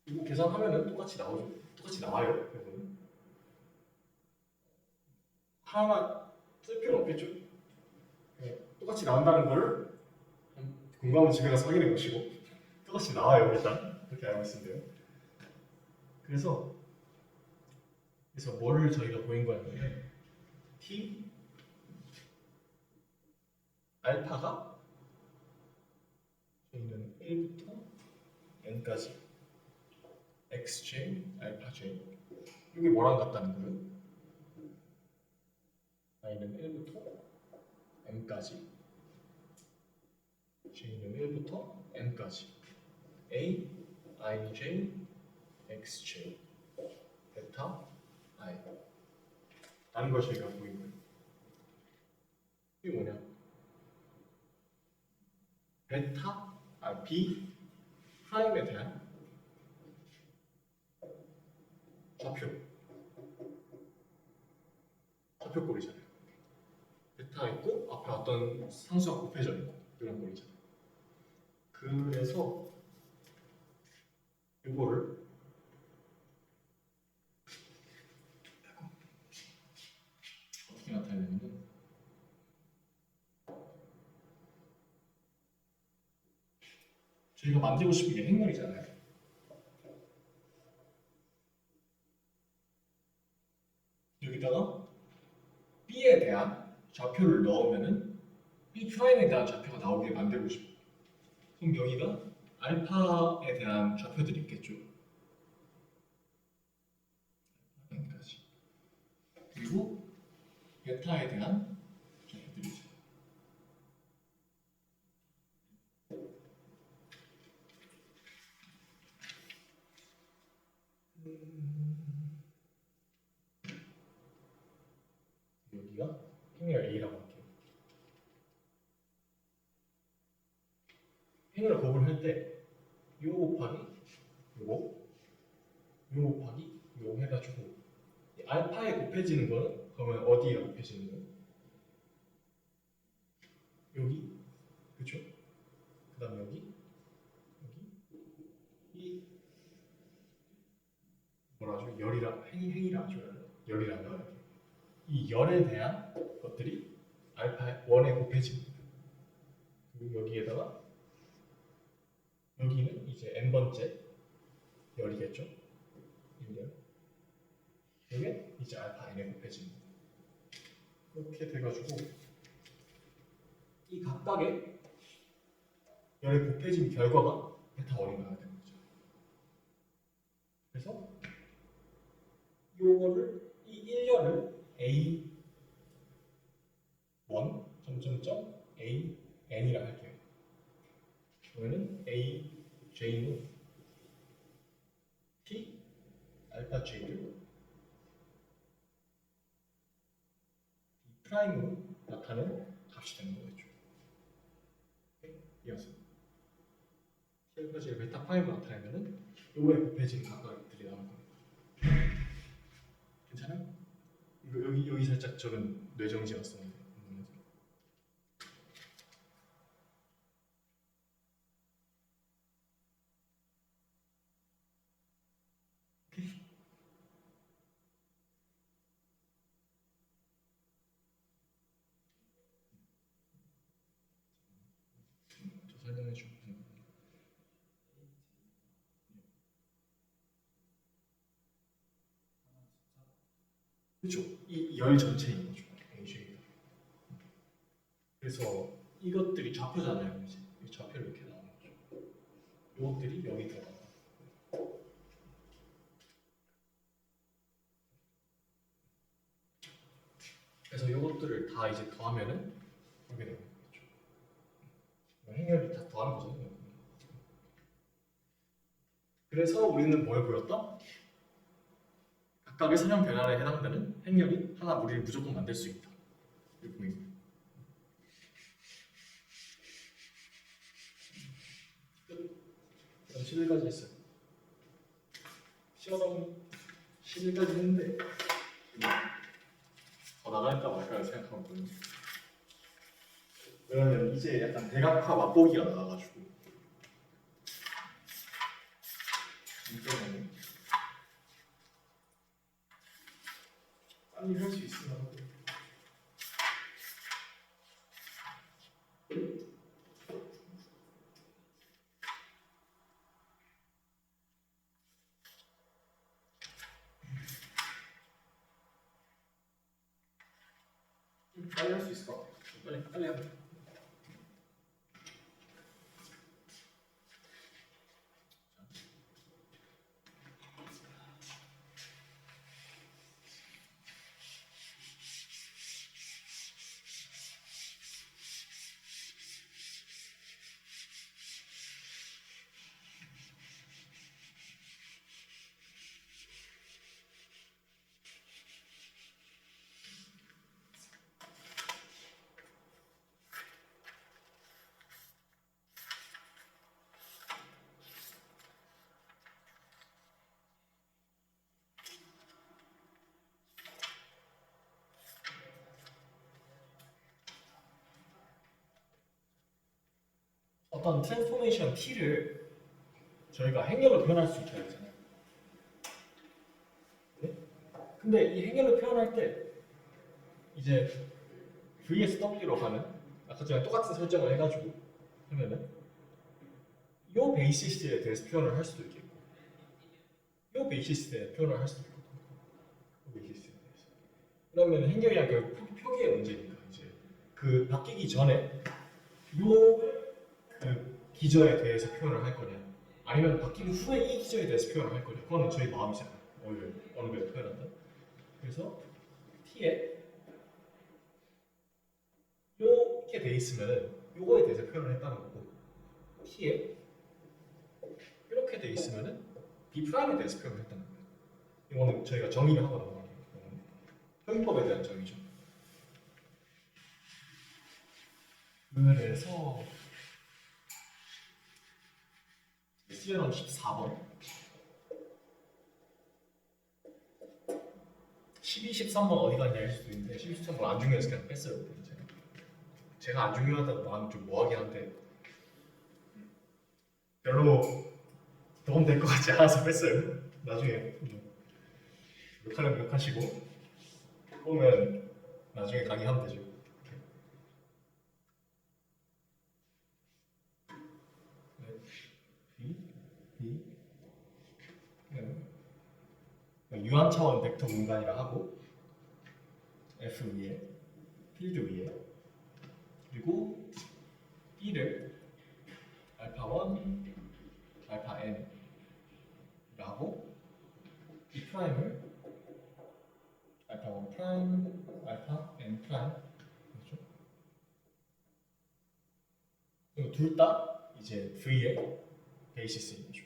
이거 계산하면은 똑같이 나오죠. 똑같이 나와요. 여러분. 하나만 쓸 필요 없겠죠? 네, 똑같이 나온다는 거를 공부하면 집에 가서 확인해 보시고 똑같이 나와요 일단. 그렇게 알고 있으면 돼요. 그래서 뭐를 저희가 보인 거였냐면 t 알파가 저희는 1부터 n까지 xj, 알파 j 이게 뭐랑 같다는 거예요? i는 1부터 n까지 j는 1부터 n까지 a, ij, xj, 베타, i 라는 걸 저희가 보인 거예요. 이게 뭐냐? 베타, b 프라임에 대한 좌표꼴이잖아요. 베타 있고 앞에 어떤 상수가 곱해져 있고 이런 꼴이잖아요. 그래서 이거를 어떻게 나타내냐면 저희가 만들고 싶은 게 행렬이잖아요. 여기다가 b에 대한 좌표를 넣으면은 b 프라임에 대한 좌표가 나오게 만들고 싶어요. 그럼 여기가 알파에 대한 좌표들이 있겠죠. 여기까지. 그리고 베타에 대한 좌표들이 있어요. 여기가 행렬 A라고 할게요. 행렬 곱을 할 때 요 곱하기 요거 곱하기 요 해가지고 알파에 곱해지는 거는 그러면 어디에 곱해지는 거예요? 여기 그쵸? 그 다음에 여기 이 뭐라 하죠? 열이라 행이라 하죠. 열이라면 이 열에 대한 것들이 알파 1에 곱해집니다. 그리고 여기에다가 여기는 이제 n번째 열이겠죠? 1열. 이게 이제 알파 n에 곱해집니다. 이렇게 돼가지고 이 각각의 열에 곱해진 결과가 베타 1이 나와야 되는 거죠. 그래서 요거를 이 1열을 A1 점점점 A n이라 할게요. 그러면은 A J는 T 알파 J를 D 프라임으로 나타내는 값이 되는 거겠죠. 이어서 T 알파 J를 베타 프라임으로 나타내면은 요거에 곱해진 각각들이 나올 겁니다. 괜찮아요? 이거 여기 살짝 적은 뇌정지였었는데. 그렇죠. 이 열 전체인 거죠. AJ가. 그래서 이것들이 좌표잖아요. 이제 이 좌표를 이렇게 나오는 거죠. 이것들이 여기 들어가. 그래서 이것들을 다 이제 더하면은 이렇게 되는 거죠. 행렬이 다 더하는 거죠. 그래서 우리는 뭘 보였다? 각각의 선형 변화에 해당되는 행렬이 하나 우리를 무조건 만들 수 있다. 이렇게 보입니다. 끝. 11까지 했어요. 시험 11까지 했는데 더 나갈까 말까 생각하고 있거든요. 왜냐면 이제 약간 대각화 맛보기가 나와가지고 이때는 빨리 할 수 있으면 하고. 빨리 할 수 있을 것 같아요. 빨리 하면. 어떤 트랜스포메이션 T를 저희가 행렬로 표현할 수 있다고 했잖아요. 네? 근데 이 행렬로 표현할 때 이제 VSW로 가는 아까 전에 똑같은 설정을 해가지고 하면은 요 베이시스에 대해서 표현을 할 수도 있겠고 요 베이시스에 표현을 할 수도 있고 요 베이시스에 대해서 그러면 행렬이랑 그 표기의 문제니까 이제 그 바뀌기 전에 요 그 기저에 대해서 표현을 할 거냐 아니면 바뀐 후에 이 기저에 대해서 표현을 할 거냐 그거는 저희 마음이잖아요. 어느 걸 표현한다. 그래서 T에 요렇게 돼 있으면 요거에 대해서 표현을 했다는 거고 T에 이렇게 돼 있으면은 B'에 대해서 표현을 했다는 거예요. 이거는 저희가 정의를 하고 넘어가는 거예요. 표기법에 대한 정의죠. 그래서 수련함 14번 12, 13번 어디 갔냐 할 수도 있는데 12, 13번 안 중요해서 그냥 뺐어요. 제가 안 중요하다고 마음이 좀 뭐하긴 한데 별로 도움 될 것 같지 않아서 뺐어요. 나중에 몇 하면 몇 하시고 그러면 나중에 강의하면 되죠. B, 유한 차원 벡터 공간이라 하고 F 위에 필드 위에 그리고 B를 알파 1, 알파 n라고 B 프라임을 알파 1 프라임, 알파 n 프라임 그렇죠? 둘 다 이제 V의 베이시스인 거죠.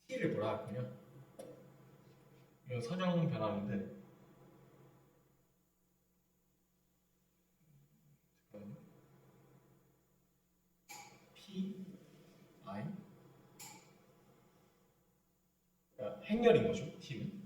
T를 뭐라 할 거냐? 이건 선형 변화인데 P, I 그러니까 행렬인 거죠. T는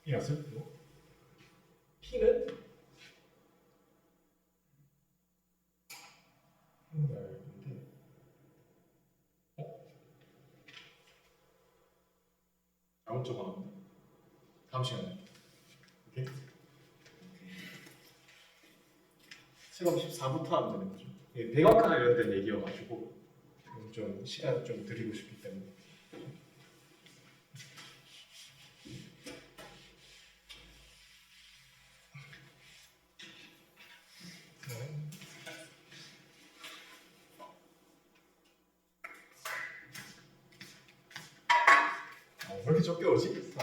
이었어요? P는 날인데 잘못 적어놨네. 다음 시간에. 오케이. 수업 14부터 하면 되는 거죠. 이게 대각화 관련된 얘기여가지고 좀 시간 좀 드리고 싶기 때문에. 왜 이렇게 적게 오지?